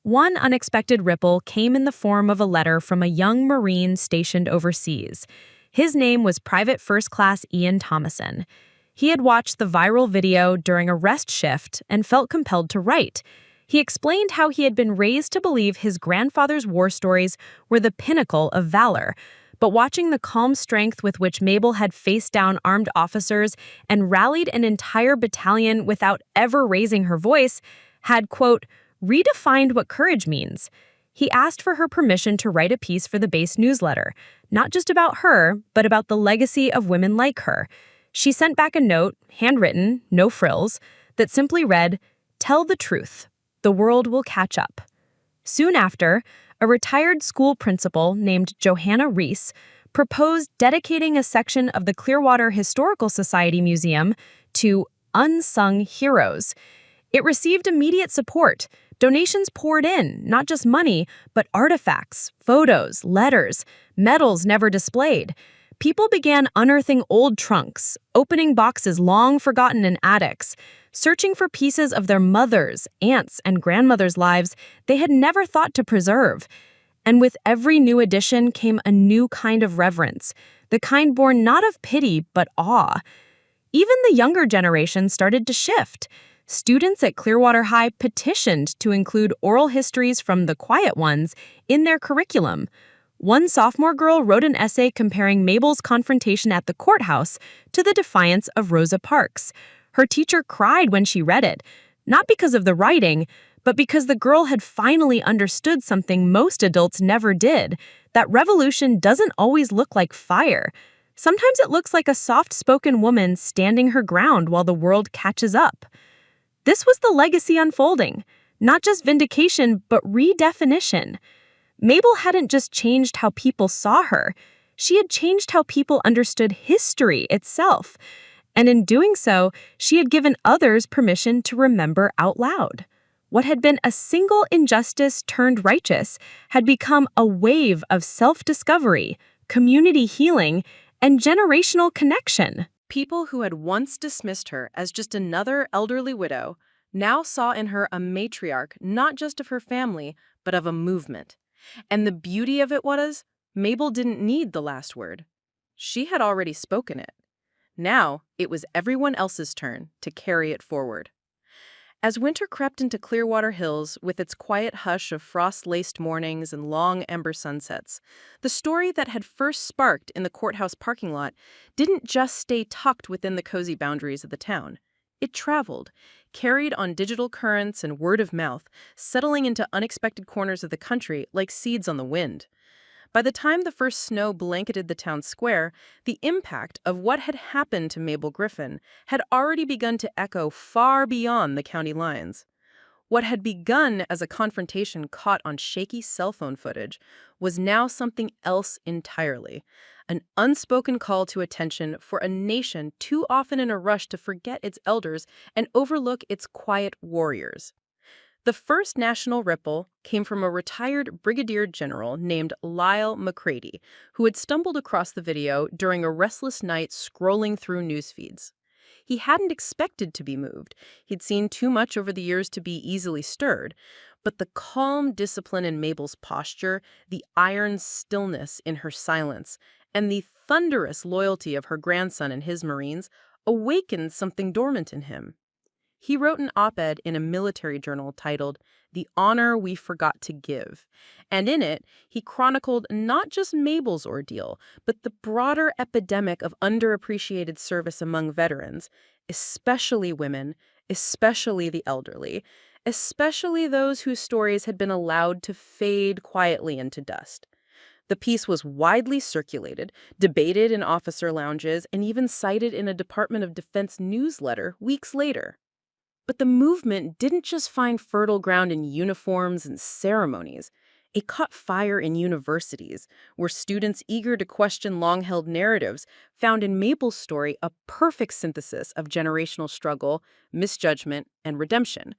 One unexpected ripple came in the form of a letter from a young Marine stationed overseas. His name was Private First Class Ian Thomason. He had watched the viral video during a rest shift and felt compelled to write. He explained how he had been raised to believe his grandfather's war stories were the pinnacle of valor. But watching the calm strength with which Mabel had faced down armed officers and rallied an entire battalion without ever raising her voice had, quote, redefined what courage means. He asked for her permission to write a piece for the base newsletter, not just about her, but about the legacy of women like her. She sent back a note, handwritten, no frills, that simply read, "Tell the truth. The world will catch up." Soon after, a retired school principal named Johanna Reese proposed dedicating a section of the Clearwater Historical Society Museum to unsung heroes. It received immediate support. Donations poured in, not just money, but artifacts, photos, letters, medals never displayed. People began unearthing old trunks, opening boxes long forgotten in attics, searching for pieces of their mothers', aunts', and grandmothers' lives they had never thought to preserve. And with every new addition came a new kind of reverence, the kind born not of pity but awe. Even the younger generation started to shift. Students at Clearwater High petitioned to include oral histories from the quiet ones in their curriculum. One sophomore girl wrote an essay comparing Mabel's confrontation at the courthouse to the defiance of Rosa Parks. Her teacher cried when she read it, not because of the writing, but because the girl had finally understood something most adults never did, that revolution doesn't always look like fire. Sometimes it looks like a soft-spoken woman standing her ground while the world catches up. This was the legacy unfolding, not just vindication, but redefinition. Mabel hadn't just changed how people saw her, she had changed how people understood history itself. And in doing so, she had given others permission to remember out loud. What had been a single injustice turned righteous had become a wave of self-discovery, community healing, and generational connection. People who had once dismissed her as just another elderly widow now saw in her a matriarch not just of her family, but of a movement. And the beauty of it was, Mabel didn't need the last word. She had already spoken it. Now, it was everyone else's turn to carry it forward. As winter crept into Clearwater Hills with its quiet hush of frost-laced mornings and long ember sunsets, the story that had first sparked in the courthouse parking lot didn't just stay tucked within the cozy boundaries of the town. It traveled, carried on digital currents and word of mouth, settling into unexpected corners of the country like seeds on the wind. By the time the first snow blanketed the town square, the impact of what had happened to Mabel Griffin had already begun to echo far beyond the county lines. What had begun as a confrontation caught on shaky cell phone footage was now something else entirely, an unspoken call to attention for a nation too often in a rush to forget its elders and overlook its quiet warriors. The first national ripple came from a retired brigadier general named Lyle McCready, who had stumbled across the video during a restless night scrolling through news feeds. He hadn't expected to be moved. He'd seen too much over the years to be easily stirred. But the calm discipline in Mabel's posture, the iron stillness in her silence, and the thunderous loyalty of her grandson and his Marines awakened something dormant in him. He wrote an op-ed in a military journal titled "The Honor We Forgot to Give," and in it, he chronicled not just Mabel's ordeal, but the broader epidemic of underappreciated service among veterans, especially women, especially the elderly, especially those whose stories had been allowed to fade quietly into dust. The piece was widely circulated, debated in officer lounges, and even cited in a Department of Defense newsletter weeks later. But the movement didn't just find fertile ground in uniforms and ceremonies. It caught fire in universities, where students eager to question long-held narratives found in Mabel's story a perfect synthesis of generational struggle, misjudgment, and redemption.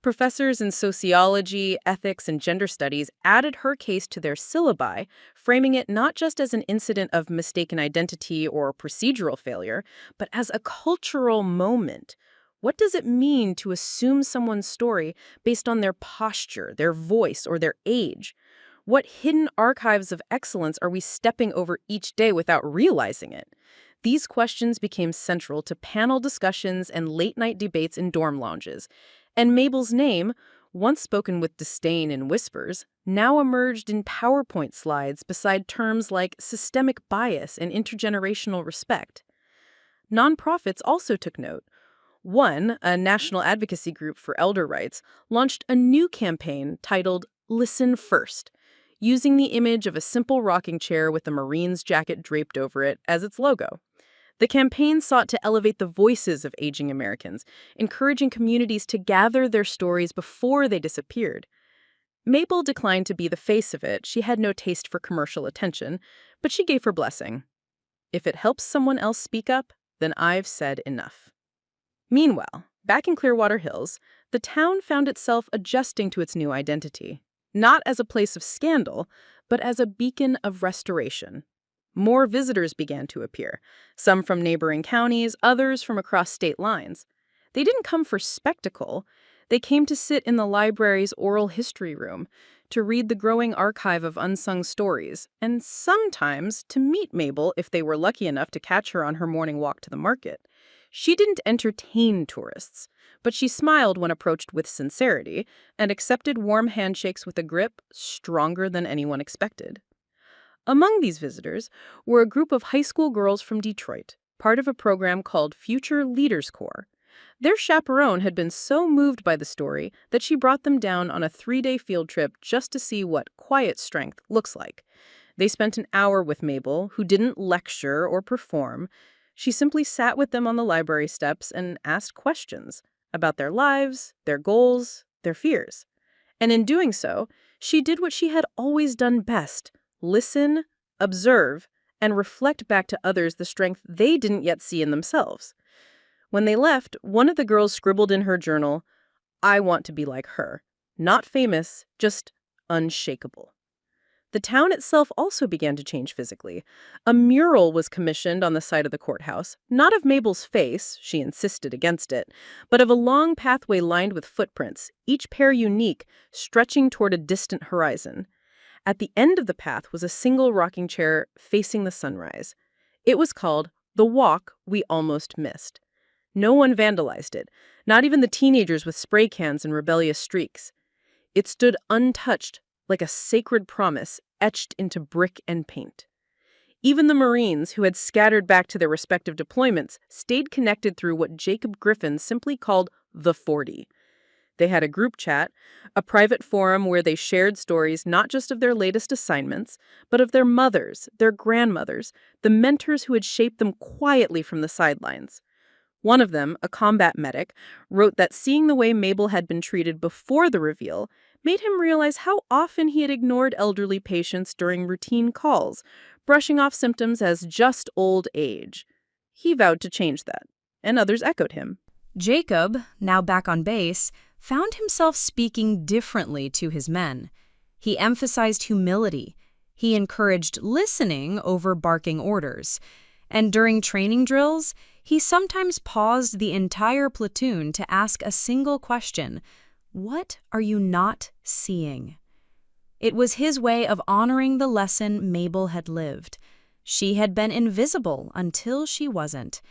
Professors in sociology, ethics, and gender studies added her case to their syllabi, framing it not just as an incident of mistaken identity or procedural failure, but as a cultural moment. What does it mean to assume someone's story based on their posture, their voice, or their age? What hidden archives of excellence are we stepping over each day without realizing it? These questions became central to panel discussions and late-night debates in dorm lounges. And Mabel's name, once spoken with disdain and whispers, now emerged in PowerPoint slides beside terms like systemic bias and intergenerational respect. Nonprofits also took note. One, a national advocacy group for elder rights, launched a new campaign titled Listen First, using the image of a simple rocking chair with a Marine's jacket draped over it as its logo. The campaign sought to elevate the voices of aging Americans, encouraging communities to gather their stories before they disappeared. Mabel declined to be the face of it. She had no taste for commercial attention, but she gave her blessing. If it helps someone else speak up, then I've said enough. Meanwhile, back in Clearwater Hills, the town found itself adjusting to its new identity, not as a place of scandal, but as a beacon of restoration. More visitors began to appear, some from neighboring counties, others from across state lines. They didn't come for spectacle. They came to sit in the library's oral history room, to read the growing archive of unsung stories, and sometimes to meet Mabel if they were lucky enough to catch her on her morning walk to the market. She didn't entertain tourists, but she smiled when approached with sincerity and accepted warm handshakes with a grip stronger than anyone expected. Among these visitors were a group of high school girls from Detroit, part of a program called Future Leaders Corps. Their chaperone had been so moved by the story that she brought them down on a 3-day field trip just to see what quiet strength looks like. They spent an hour with Mabel, who didn't lecture or perform. She simply sat with them on the library steps and asked questions about their lives, their goals, their fears. And in doing so, she did what she had always done best: listen, observe, and reflect back to others the strength they didn't yet see in themselves. When they left, one of the girls scribbled in her journal, "I want to be like her. Not famous, just unshakable." The town itself also began to change physically. A mural was commissioned on the side of the courthouse, not of Mabel's face, she insisted against it, but of a long pathway lined with footprints, each pair unique, stretching toward a distant horizon. At the end of the path was a single rocking chair facing the sunrise. It was called The Walk We Almost Missed. No one vandalized it, not even the teenagers with spray cans and rebellious streaks. It stood untouched, like a sacred promise etched into brick and paint. Even the Marines, who had scattered back to their respective deployments, stayed connected through what Jacob Griffin simply called the 40. They had a group chat, a private forum where they shared stories not just of their latest assignments, but of their mothers, their grandmothers, the mentors who had shaped them quietly from the sidelines. One of them, a combat medic, wrote that seeing the way Mabel had been treated before the reveal made him realize how often he had ignored elderly patients during routine calls, brushing off symptoms as just old age. He vowed to change that, and others echoed him. Jacob, now back on base, found himself speaking differently to his men. He emphasized humility. He encouraged listening over barking orders. And during training drills, he sometimes paused the entire platoon to ask a single question: "What are you not seeing?" It was his way of honoring the lesson Mabel had lived. She had been invisible until she wasn't.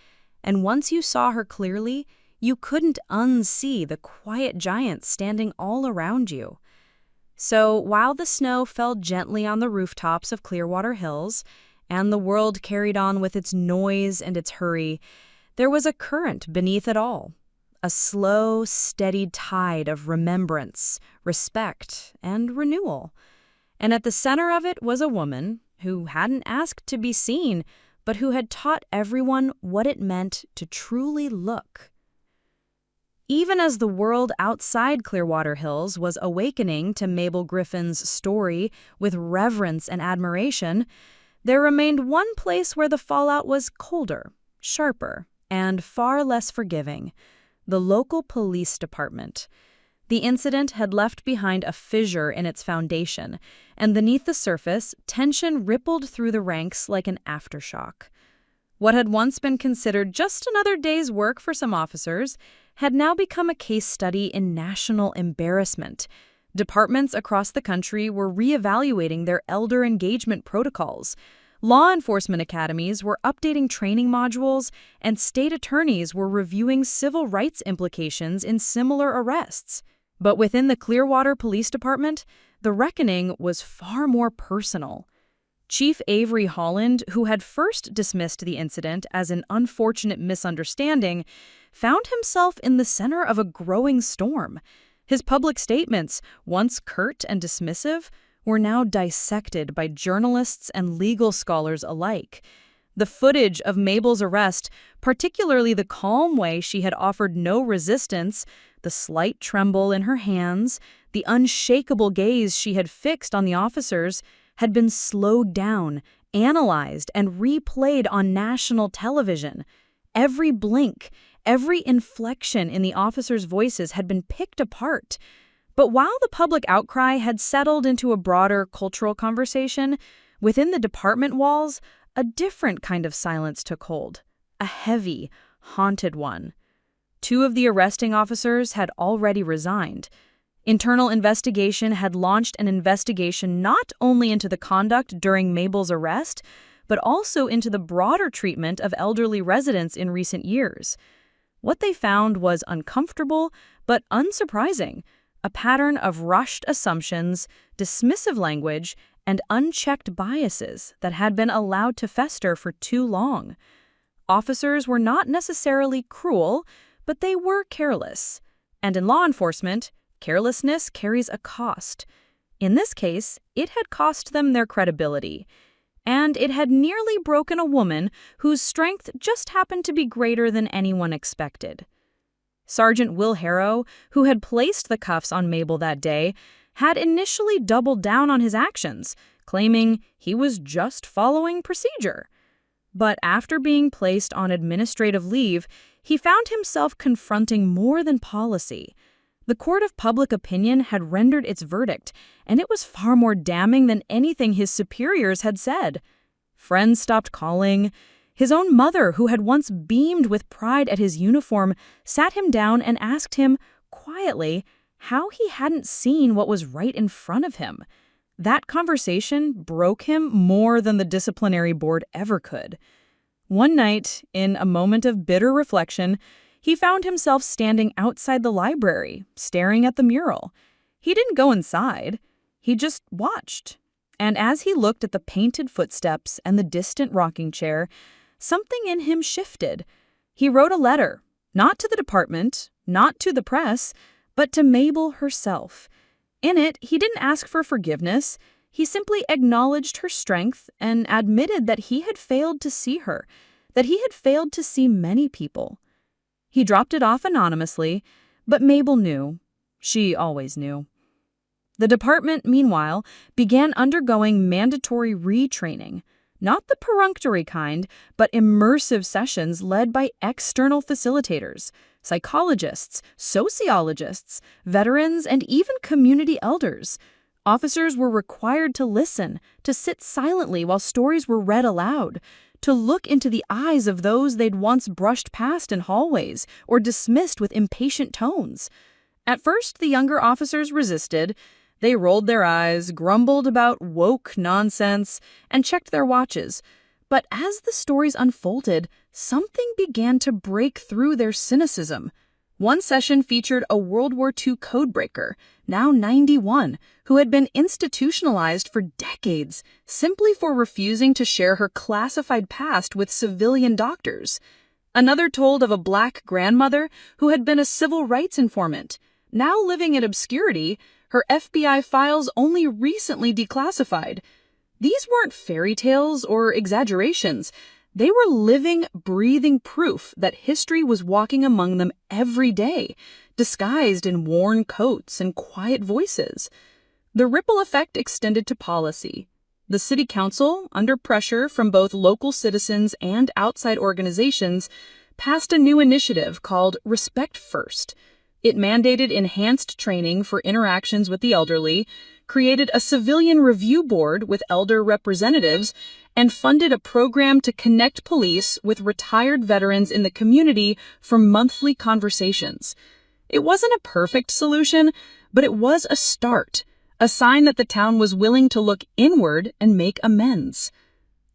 And once you saw her clearly, you couldn't unsee the quiet giants standing all around you. So while the snow fell gently on the rooftops of Clearwater Hills, and the world carried on with its noise and its hurry, there was a current beneath it all. A slow, steady tide of remembrance, respect, and renewal. And at the center of it was a woman who hadn't asked to be seen, but who had taught everyone what it meant to truly look. Even as the world outside Clearwater Hills was awakening to Mabel Griffin's story with reverence and admiration, there remained one place where the fallout was colder, sharper, and far less forgiving: the local police department. The incident had left behind a fissure in its foundation, and beneath the surface, tension rippled through the ranks like an aftershock. What had once been considered just another day's work for some officers had now become a case study in national embarrassment. Departments across the country were reevaluating their elder engagement protocols. Law enforcement academies were updating training modules, and state attorneys were reviewing civil rights implications in similar arrests. But within the Clearwater Police Department, the reckoning was far more personal. Chief Avery Holland, who had first dismissed the incident as an unfortunate misunderstanding, found himself in the center of a growing storm. His public statements, once curt and dismissive, were now dissected by journalists and legal scholars alike. The footage of Mabel's arrest, particularly the calm way she had offered no resistance, the slight tremble in her hands, the unshakable gaze she had fixed on the officers, had been slowed down, analyzed, and replayed on national television. Every blink, every inflection in the officers' voices had been picked apart. But while the public outcry had settled into a broader cultural conversation, within the department walls, a different kind of silence took hold, a heavy, haunted one. Two of the arresting officers had already resigned. Internal investigation had launched an investigation not only into the conduct during Mabel's arrest, but also into the broader treatment of elderly residents in recent years. What they found was uncomfortable, but unsurprising, a pattern of rushed assumptions, dismissive language, and unchecked biases that had been allowed to fester for too long. Officers were not necessarily cruel, but they were careless. And in law enforcement, carelessness carries a cost. In this case, it had cost them their credibility. And it had nearly broken a woman whose strength just happened to be greater than anyone expected. Sergeant Will Harrow, who had placed the cuffs on Mabel that day, had initially doubled down on his actions, claiming he was just following procedure. But after being placed on administrative leave, he found himself confronting more than policy. The court of public opinion had rendered its verdict, and it was far more damning than anything his superiors had said. Friends stopped calling. His own mother, who had once beamed with pride at his uniform, sat him down and asked him, quietly, how he hadn't seen what was right in front of him. That conversation broke him more than the disciplinary board ever could. One night, in a moment of bitter reflection, he found himself standing outside the library, staring at the mural. He didn't go inside. He just watched. And as he looked at the painted footsteps and the distant rocking chair, something in him shifted. He wrote a letter, not to the department, not to the press, but to Mabel herself. In it, he didn't ask for forgiveness. He simply acknowledged her strength and admitted that he had failed to see her, that he had failed to see many people. He dropped it off anonymously, but Mabel knew. She always knew. The department, meanwhile, began undergoing mandatory retraining, not the perfunctory kind, but immersive sessions led by external facilitators, psychologists, sociologists, veterans, and even community elders. Officers were required to listen, to sit silently while stories were read aloud, to look into the eyes of those they'd once brushed past in hallways or dismissed with impatient tones. At first, the younger officers resisted. They rolled their eyes, grumbled about woke nonsense, and checked their watches. But as the stories unfolded, something began to break through their cynicism. One session featured a World War II codebreaker, now 91, who had been institutionalized for decades simply for refusing to share her classified past with civilian doctors. Another told of a black grandmother who had been a civil rights informant. Now living in obscurity, her FBI files only recently declassified. These weren't fairy tales or exaggerations. They were living, breathing proof that history was walking among them every day, disguised in worn coats and quiet voices. The ripple effect extended to policy. The city council, under pressure from both local citizens and outside organizations, passed a new initiative called Respect First. It mandated enhanced training for interactions with the elderly, created a civilian review board with elder representatives, and funded a program to connect police with retired veterans in the community for monthly conversations. It wasn't a perfect solution, but it was a start, a sign that the town was willing to look inward and make amends.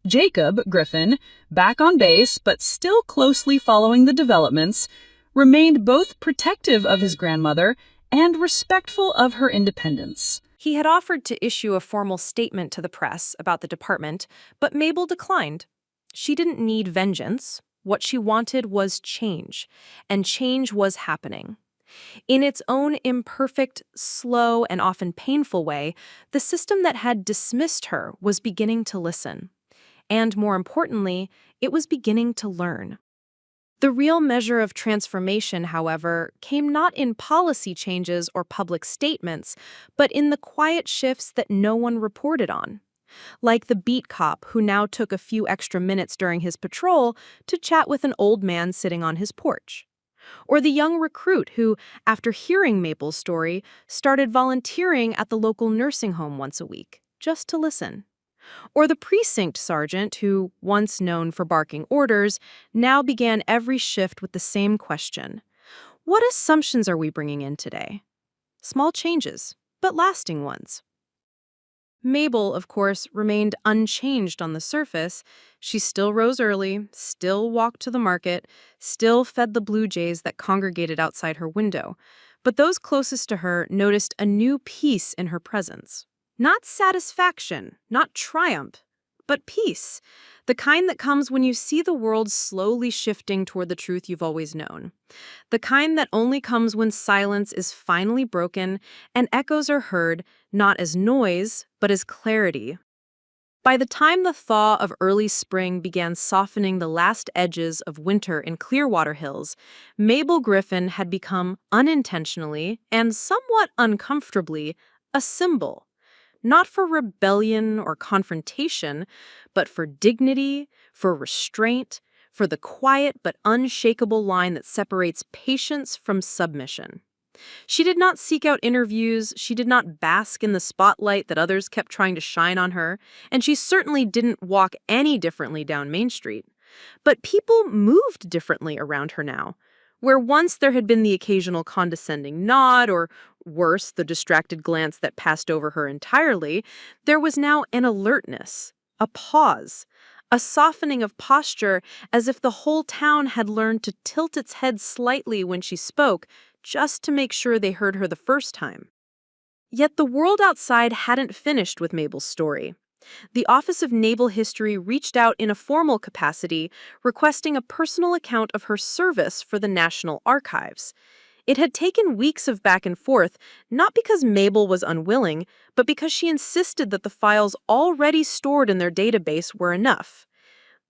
Jacob Griffin, back on base but still closely following the developments, remained both protective of his grandmother and respectful of her independence. He had offered to issue a formal statement to the press about the department, but Mabel declined. She didn't need vengeance. What she wanted was change, and change was happening. In its own imperfect, slow, and often painful way, the system that had dismissed her was beginning to listen. And more importantly, it was beginning to learn. The real measure of transformation, however, came not in policy changes or public statements, but in the quiet shifts that no one reported on. Like the beat cop who now took a few extra minutes during his patrol to chat with an old man sitting on his porch. Or the young recruit who, after hearing Mabel's story, started volunteering at the local nursing home once a week, just to listen. Or the precinct sergeant who, once known for barking orders, now began every shift with the same question. What assumptions are we bringing in today? Small changes, but lasting ones. Mabel, of course, remained unchanged on the surface. She still rose early, still walked to the market, still fed the blue jays that congregated outside her window. But those closest to her noticed a new peace in her presence. Not satisfaction, not triumph, but peace. The kind that comes when you see the world slowly shifting toward the truth you've always known. The kind that only comes when silence is finally broken and echoes are heard not as noise, but as clarity. By the time the thaw of early spring began softening the last edges of winter in Clearwater Hills, Mabel Griffin had become unintentionally and somewhat uncomfortably a symbol. Not for rebellion or confrontation, but for dignity, for restraint, for the quiet but unshakable line that separates patience from submission. She did not seek out interviews, she did not bask in the spotlight that others kept trying to shine on her, and she certainly didn't walk any differently down Main Street. But people moved differently around her now. Where once there had been the occasional condescending nod, or worse, the distracted glance that passed over her entirely, there was now an alertness, a pause, a softening of posture as if the whole town had learned to tilt its head slightly when she spoke, just to make sure they heard her the first time. Yet the world outside hadn't finished with Mabel's story. The Office of Naval History reached out in a formal capacity, requesting a personal account of her service for the National Archives. It had taken weeks of back and forth, not because Mabel was unwilling, but because she insisted that the files already stored in their database were enough.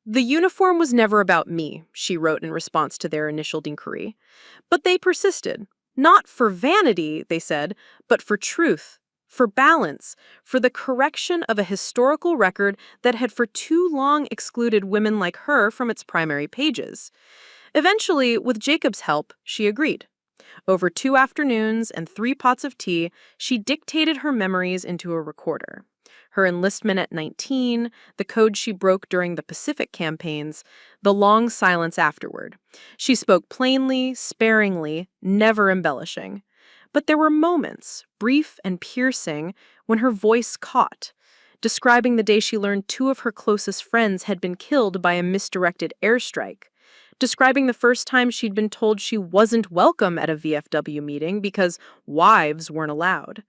The uniform was never about me, she wrote in response to their initial inquiry. But they persisted. Not for vanity, they said, but for truth, for balance, for the correction of a historical record that had for too long excluded women like her from its primary pages. Eventually, with Jacob's help, she agreed. Over 2 afternoons and 3 pots of tea, she dictated her memories into a recorder. Her enlistment at 19, the code she broke during the Pacific campaigns, the long silence afterward. She spoke plainly, sparingly, never embellishing. But there were moments, brief and piercing, when her voice caught, describing the day she learned 2 of her closest friends had been killed by a misdirected airstrike, describing the first time she'd been told she wasn't welcome at a VFW meeting because wives weren't allowed,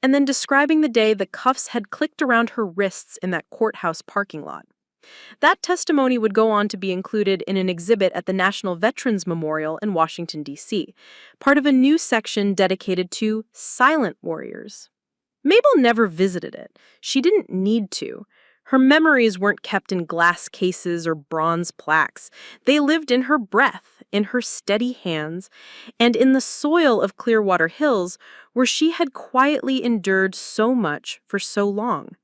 and then describing the day the cuffs had clicked around her wrists in that courthouse parking lot. That testimony would go on to be included in an exhibit at the National Veterans Memorial in Washington, D.C., part of a new section dedicated to silent warriors. Mabel never visited it. She didn't need to. Her memories weren't kept in glass cases or bronze plaques. They lived in her breath, in her steady hands, and in the soil of Clearwater Hills, where she had quietly endured so much for so long.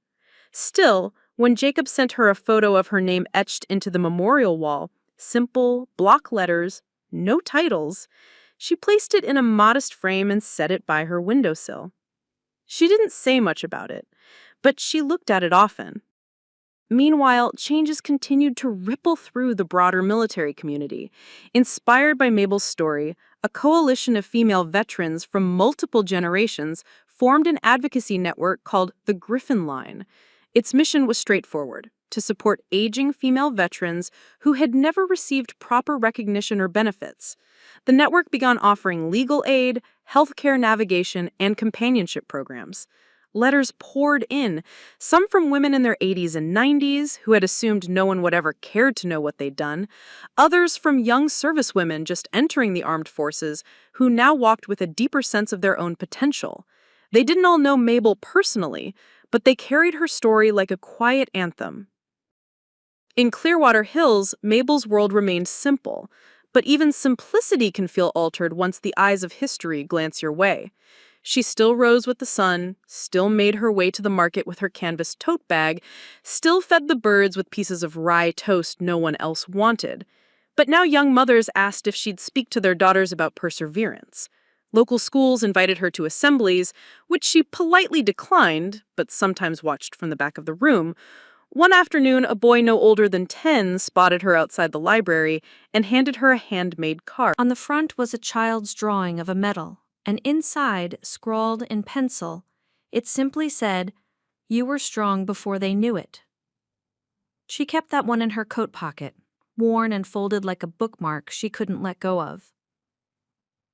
Still, when Jacob sent her a photo of her name etched into the memorial wall, simple, block letters, no titles, She placed it in a modest frame and set it by her windowsill. She didn't say much about it, but she looked at it often. Meanwhile, changes continued to ripple through the broader military community. Inspired by Mabel's story, a coalition of female veterans from multiple generations formed an advocacy network called the Griffin Line. Its mission was straightforward: to support aging female veterans who had never received proper recognition or benefits. The network began offering legal aid, healthcare navigation, and companionship programs. Letters poured in, some from women in their 80s and 90s who had assumed no one would ever care to know what they'd done, others from young servicewomen just entering the armed forces who now walked with a deeper sense of their own potential. They didn't all know Mabel personally, but they carried her story like a quiet anthem. In Clearwater Hills, Mabel's world remained simple, but even simplicity can feel altered once the eyes of history glance your way. She still rose with the sun, still made her way to the market with her canvas tote bag, still fed the birds with pieces of rye toast no one else wanted. But now young mothers asked if she'd speak to their daughters about perseverance. Local schools invited her to assemblies, which she politely declined, but sometimes watched from the back of the room. One afternoon, a boy no older than 10 spotted her outside the library and handed her a handmade card. On the front was a child's drawing of a medal, and inside, scrawled in pencil, it simply said, "You were strong before they knew it." She kept that one in her coat pocket, worn and folded like a bookmark she couldn't let go of.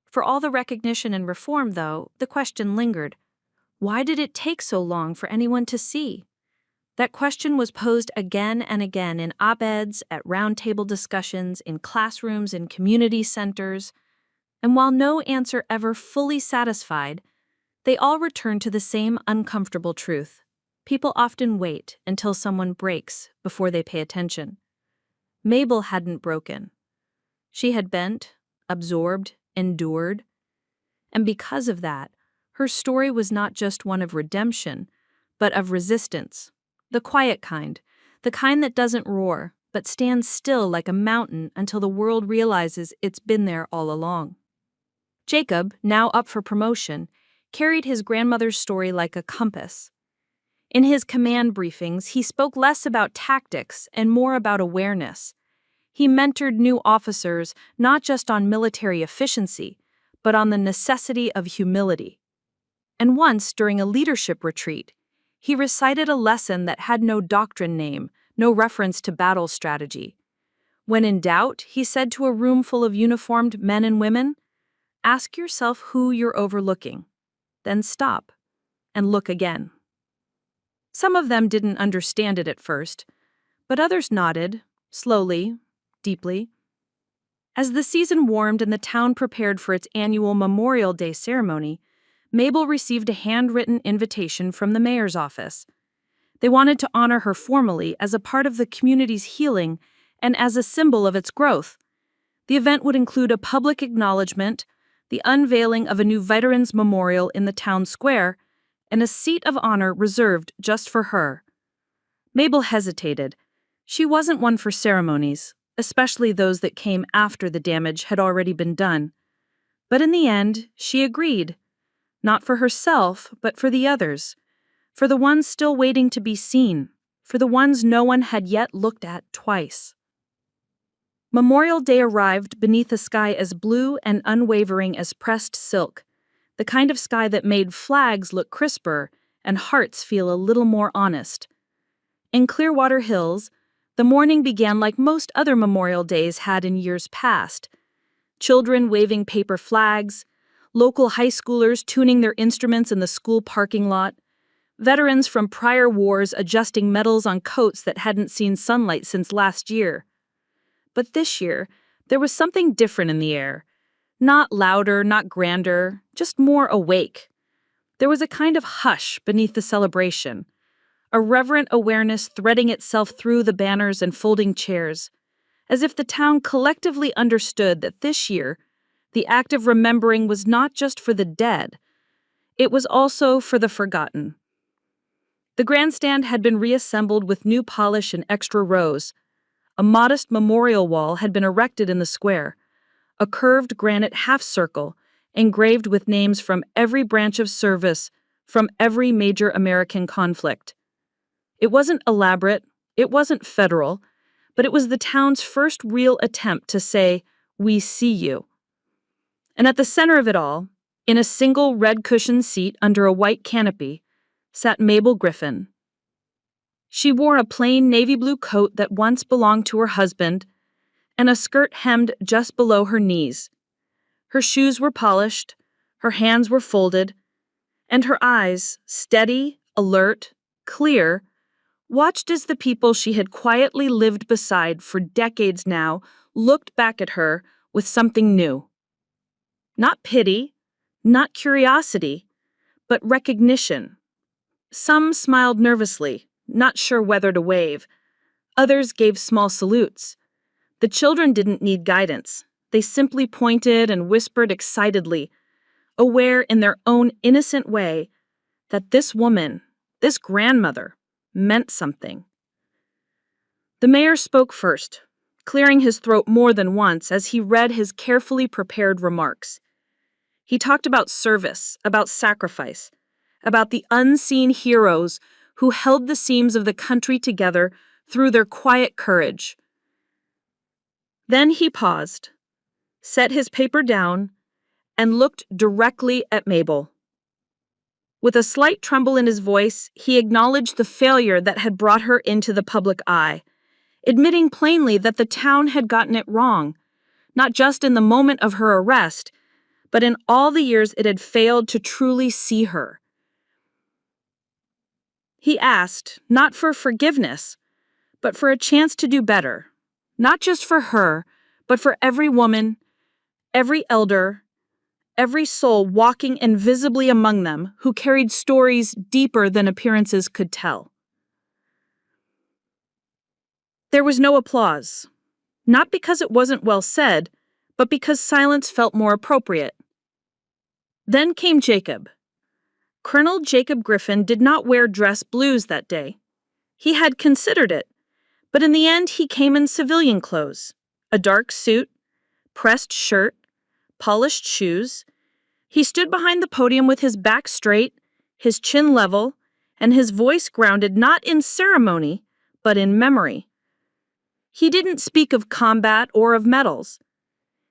For all the recognition and reform, though, the question lingered. Why did it take so long for anyone to see? That question was posed again and again in op-eds, at roundtable discussions, in classrooms, in community centers. And while no answer ever fully satisfied, they all return to the same uncomfortable truth. People often wait until someone breaks before they pay attention. Mabel hadn't broken. She had bent, absorbed, endured. And because of that, her story was not just one of redemption, but of resistance. The quiet kind, the kind that doesn't roar, but stands still like a mountain until the world realizes it's been there all along. Jacob, now up for promotion, carried his grandmother's story like a compass. In his command briefings, he spoke less about tactics and more about awareness. He mentored new officers not just on military efficiency, but on the necessity of humility. And once, during a leadership retreat, he recited a lesson that had no doctrine name, no reference to battle strategy. When in doubt, he said to a room full of uniformed men and women, "Ask yourself who you're overlooking, then stop and look again." Some of them didn't understand it at first, but others nodded, slowly, deeply. As the season warmed and the town prepared for its annual Memorial Day ceremony, Mabel received a handwritten invitation from the mayor's office. They wanted to honor her formally as a part of the community's healing and as a symbol of its growth. The event would include a public acknowledgement, the unveiling of a new veterans memorial in the town square, and a seat of honor reserved just for her. Mabel hesitated. She wasn't one for ceremonies, especially those that came after the damage had already been done. But in the end, she agreed. Not for herself, but for the others. For the ones still waiting to be seen. For the ones no one had yet looked at twice. Memorial Day arrived beneath a sky as blue and unwavering as pressed silk, the kind of sky that made flags look crisper and hearts feel a little more honest. In Clearwater Hills, the morning began like most other Memorial Days had in years past. Children waving paper flags, local high schoolers tuning their instruments in the school parking lot, veterans from prior wars adjusting medals on coats that hadn't seen sunlight since last year. But this year, there was something different in the air. Not louder, not grander, just more awake. There was a kind of hush beneath the celebration, a reverent awareness threading itself through the banners and folding chairs, as if the town collectively understood that this year, the act of remembering was not just for the dead, it was also for the forgotten. The grandstand had been reassembled with new polish and extra rows. A modest memorial wall had been erected in the square, a curved granite half-circle, engraved with names from every branch of service, from every major American conflict. It wasn't elaborate, it wasn't federal, but it was the town's first real attempt to say, "We see you." And at the center of it all, in a single red-cushioned seat under a white canopy, sat Mabel Griffin. She wore a plain navy blue coat that once belonged to her husband, and a skirt hemmed just below her knees. Her shoes were polished, her hands were folded, and her eyes, steady, alert, clear, watched as the people she had quietly lived beside for decades now looked back at her with something new. Not pity, not curiosity, but recognition. Some smiled nervously, not sure whether to wave. Others gave small salutes. The children didn't need guidance. They simply pointed and whispered excitedly, aware in their own innocent way that this woman, this grandmother, meant something. The mayor spoke first, clearing his throat more than once as he read his carefully prepared remarks. He talked about service, about sacrifice, about the unseen heroes who held the seams of the country together through their quiet courage. Then he paused, set his paper down, and looked directly at Mabel. With a slight tremble in his voice, he acknowledged the failure that had brought her into the public eye, admitting plainly that the town had gotten it wrong, not just in the moment of her arrest, but in all the years it had failed to truly see her. He asked, not for forgiveness, but for a chance to do better, not just for her, but for every woman, every elder, every soul walking invisibly among them who carried stories deeper than appearances could tell. There was no applause, not because it wasn't well said, but because silence felt more appropriate. Then came Jacob. Colonel Jacob Griffin did not wear dress blues that day. He had considered it, but in the end he came in civilian clothes, a dark suit, pressed shirt, polished shoes. He stood behind the podium with his back straight, his chin level, and his voice grounded not in ceremony, but in memory. He didn't speak of combat or of medals.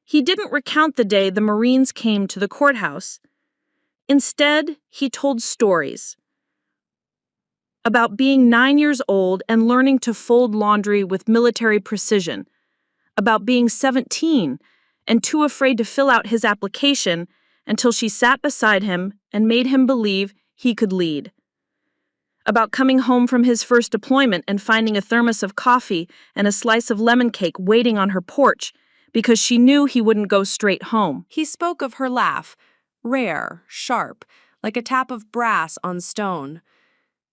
He didn't recount the day the Marines came to the courthouse. Instead, he told stories about being 9 years old and learning to fold laundry with military precision, about being 17 and too afraid to fill out his application until she sat beside him and made him believe he could lead, about coming home from his first deployment and finding a thermos of coffee and a slice of lemon cake waiting on her porch because she knew he wouldn't go straight home. He spoke of her laugh, rare, sharp, like a tap of brass on stone,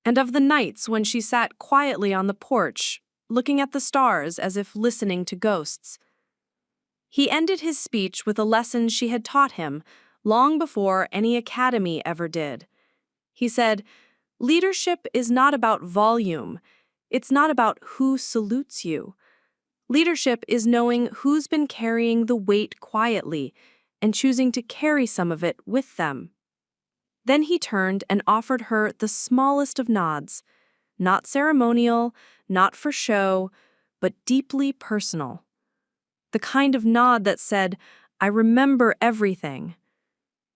and of the nights when she sat quietly on the porch, looking at the stars as if listening to ghosts. He ended his speech with a lesson she had taught him long before any academy ever did. He said, "Leadership is not about volume. It's not about who salutes you. Leadership is knowing who's been carrying the weight quietly and choosing to carry some of it with them." Then he turned and offered her the smallest of nods, not ceremonial, not for show, but deeply personal. The kind of nod that said, "I remember everything."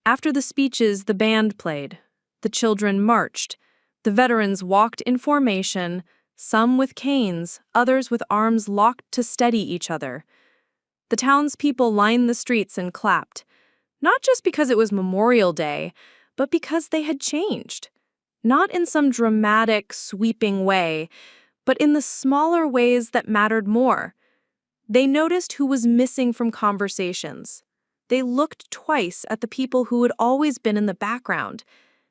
After the speeches, the band played. The children marched. The veterans walked in formation, some with canes, others with arms locked to steady each other. The townspeople lined the streets and clapped, not just because it was Memorial Day, but because they had changed. Not in some dramatic, sweeping way, but in the smaller ways that mattered more. They noticed who was missing from conversations. They looked twice at the people who had always been in the background.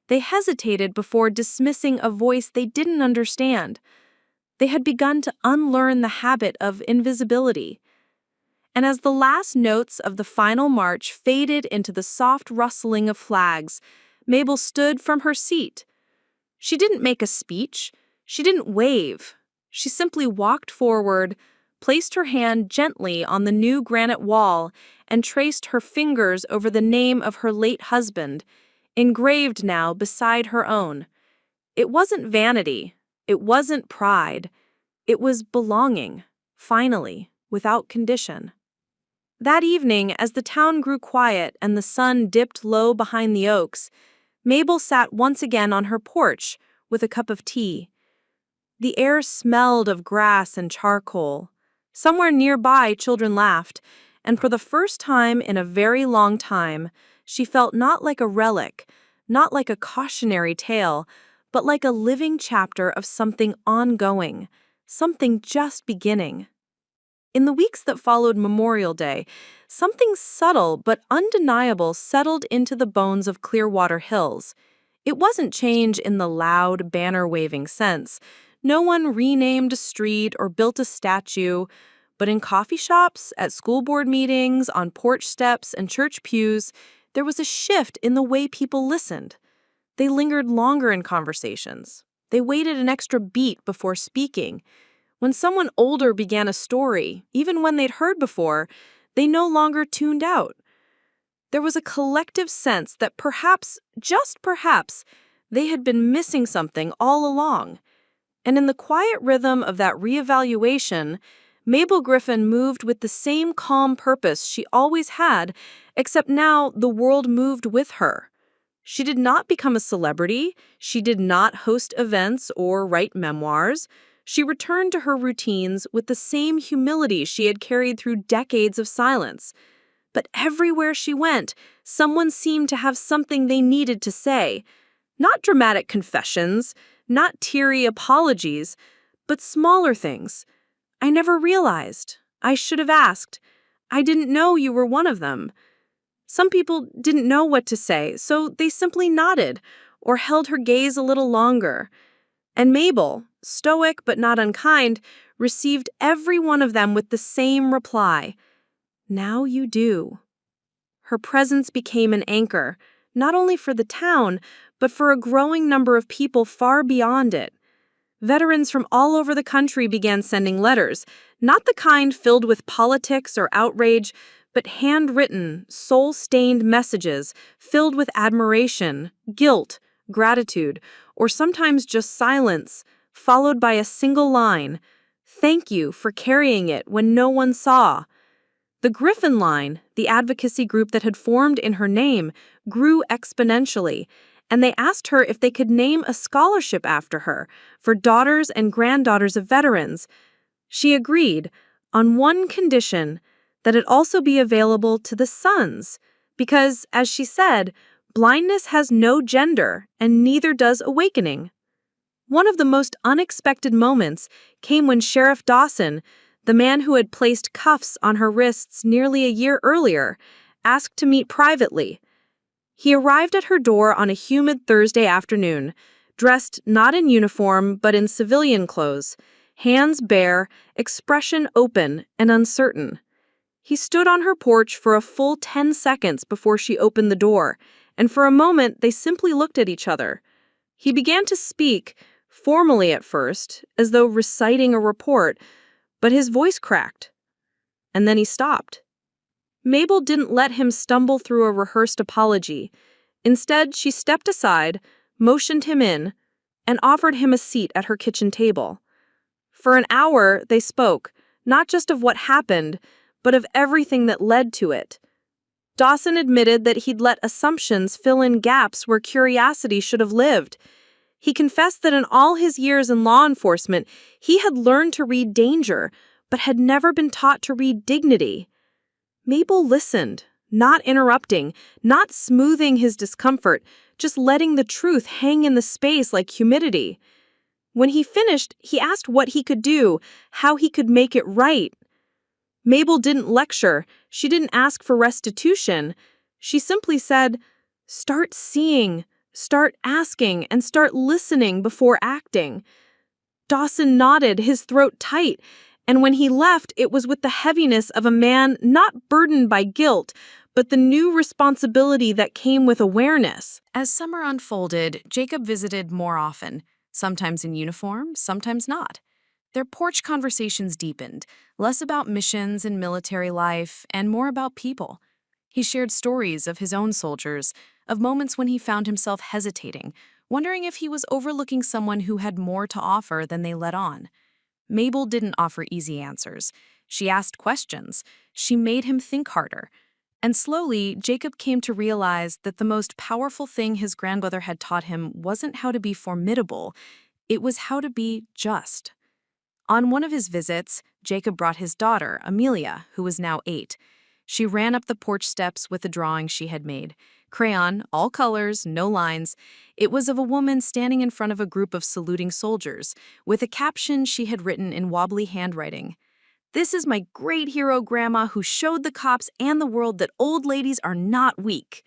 They hesitated before dismissing a voice they didn't understand. They had begun to unlearn the habit of invisibility. And as the last notes of the final march faded into the soft rustling of flags, Mabel stood from her seat. She didn't make a speech. She didn't wave. She simply walked forward, placed her hand gently on the new granite wall, and traced her fingers over the name of her late husband, engraved now beside her own. It wasn't vanity. It wasn't pride. It was belonging, finally, without condition. That evening, as the town grew quiet and the sun dipped low behind the oaks, Mabel sat once again on her porch with a cup of tea. The air smelled of grass and charcoal. Somewhere nearby, children laughed, and for the first time in a very long time, she felt not like a relic, not like a cautionary tale, but like a living chapter of something ongoing, something just beginning. In the weeks that followed Memorial Day, something subtle but undeniable settled into the bones of Clearwater Hills. It wasn't change in the loud, banner-waving sense. No one renamed a street or built a statue, but in coffee shops, at school board meetings, on porch steps, and church pews, there was a shift in the way people listened. They lingered longer in conversations. They waited an extra beat before speaking. When someone older began a story, even when they'd heard before, they no longer tuned out. There was a collective sense that perhaps, just perhaps, they had been missing something all along. And in the quiet rhythm of that reevaluation, Mabel Griffin moved with the same calm purpose she always had, except now the world moved with her. She did not become a celebrity. She did not host events or write memoirs. She returned to her routines with the same humility she had carried through decades of silence. But everywhere she went, someone seemed to have something they needed to say. Not dramatic confessions, not teary apologies, but smaller things. I never realized. I should have asked. I didn't know you were one of them. Some people didn't know what to say, so they simply nodded or held her gaze a little longer. And Mabel, stoic but not unkind, received every one of them with the same reply. Now you do. Her presence became an anchor, not only for the town, but for a growing number of people far beyond it. Veterans from all over the country began sending letters, not the kind filled with politics or outrage, but handwritten, soul-stained messages filled with admiration, guilt, gratitude, or sometimes just silence, followed by a single line, "Thank you for carrying it when no one saw." The Griffin line, the advocacy group that had formed in her name, grew exponentially, and they asked her if they could name a scholarship after her for daughters and granddaughters of veterans. She agreed, on one condition, that it also be available to the sons, because, as she said, blindness has no gender, and neither does awakening. One of the most unexpected moments came when Sheriff Dawson, the man who had placed cuffs on her wrists nearly a year earlier, asked to meet privately. He arrived at her door on a humid Thursday afternoon, dressed not in uniform but in civilian clothes, hands bare, expression open and uncertain. He stood on her porch for a full 10 seconds before she opened the door, and for a moment they simply looked at each other. He began to speak, formally at first, as though reciting a report, but his voice cracked. And then he stopped. Mabel didn't let him stumble through a rehearsed apology. Instead, she stepped aside, motioned him in, and offered him a seat at her kitchen table. For an hour, they spoke, not just of what happened, but of everything that led to it. Dawson admitted that he'd let assumptions fill in gaps where curiosity should have lived. He confessed that in all his years in law enforcement, he had learned to read danger, but had never been taught to read dignity. Mabel listened, not interrupting, not smoothing his discomfort, just letting the truth hang in the space like humidity. When he finished, he asked what he could do, how he could make it right. Mabel didn't lecture. She didn't ask for restitution. She simply said, "Start seeing, start asking, and start listening before acting." Dawson nodded, his throat tight, and when he left, it was with the heaviness of a man not burdened by guilt, but the new responsibility that came with awareness. As summer unfolded, Jacob visited more often, sometimes in uniform, sometimes not. Their porch conversations deepened, less about missions and military life, and more about people. He shared stories of his own soldiers, of moments when he found himself hesitating, wondering if he was overlooking someone who had more to offer than they let on. Mabel didn't offer easy answers. She asked questions. She made him think harder. And slowly, Jacob came to realize that the most powerful thing his grandmother had taught him wasn't how to be formidable, it was how to be just. On one of his visits, Jacob brought his daughter, Amelia, who was now 8. She ran up the porch steps with a drawing she had made. Crayon, all colors, no lines. It was of a woman standing in front of a group of saluting soldiers, with a caption she had written in wobbly handwriting. "This is my great hero grandma who showed the cops and the world that old ladies are not weak."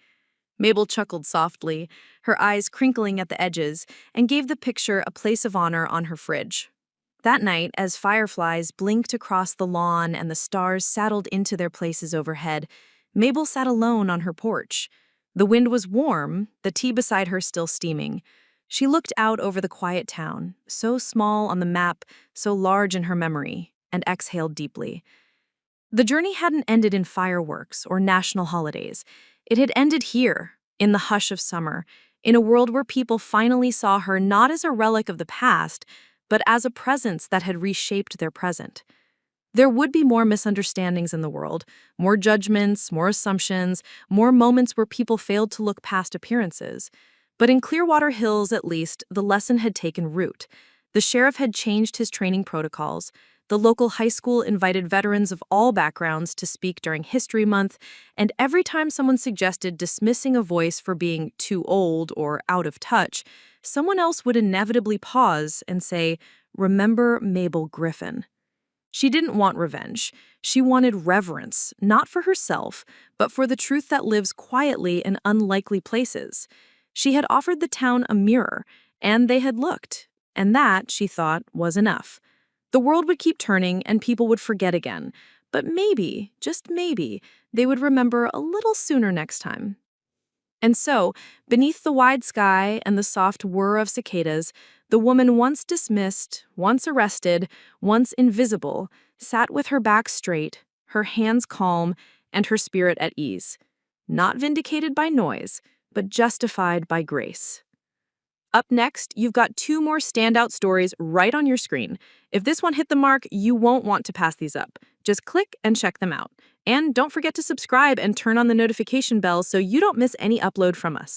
Mabel chuckled softly, her eyes crinkling at the edges, and gave the picture a place of honor on her fridge. That night, as fireflies blinked across the lawn and the stars settled into their places overhead, Mabel sat alone on her porch. The wind was warm, the tea beside her still steaming. She looked out over the quiet town, so small on the map, so large in her memory, and exhaled deeply. The journey hadn't ended in fireworks or national holidays. It had ended here, in the hush of summer, in a world where people finally saw her not as a relic of the past, but as a presence that had reshaped their present. There would be more misunderstandings in the world, more judgments, more assumptions, more moments where people failed to look past appearances. But in Clearwater Hills, at least, the lesson had taken root. The sheriff had changed his training protocols. The local high school invited veterans of all backgrounds to speak during History Month, and every time someone suggested dismissing a voice for being too old or out of touch, someone else would inevitably pause and say, "Remember Mabel Griffin." She didn't want revenge. She wanted reverence, not for herself, but for the truth that lives quietly in unlikely places. She had offered the town a mirror, and they had looked, and that, she thought, was enough. The world would keep turning and people would forget again, but maybe, just maybe, they would remember a little sooner next time. And so, beneath the wide sky and the soft whir of cicadas, the woman once dismissed, once arrested, once invisible, sat with her back straight, her hands calm, and her spirit at ease. Not vindicated by noise, but justified by grace. Up next, you've got 2 more standout stories right on your screen. If this one hit the mark, you won't want to pass these up. Just click and check them out. And don't forget to subscribe and turn on the notification bell so you don't miss any upload from us.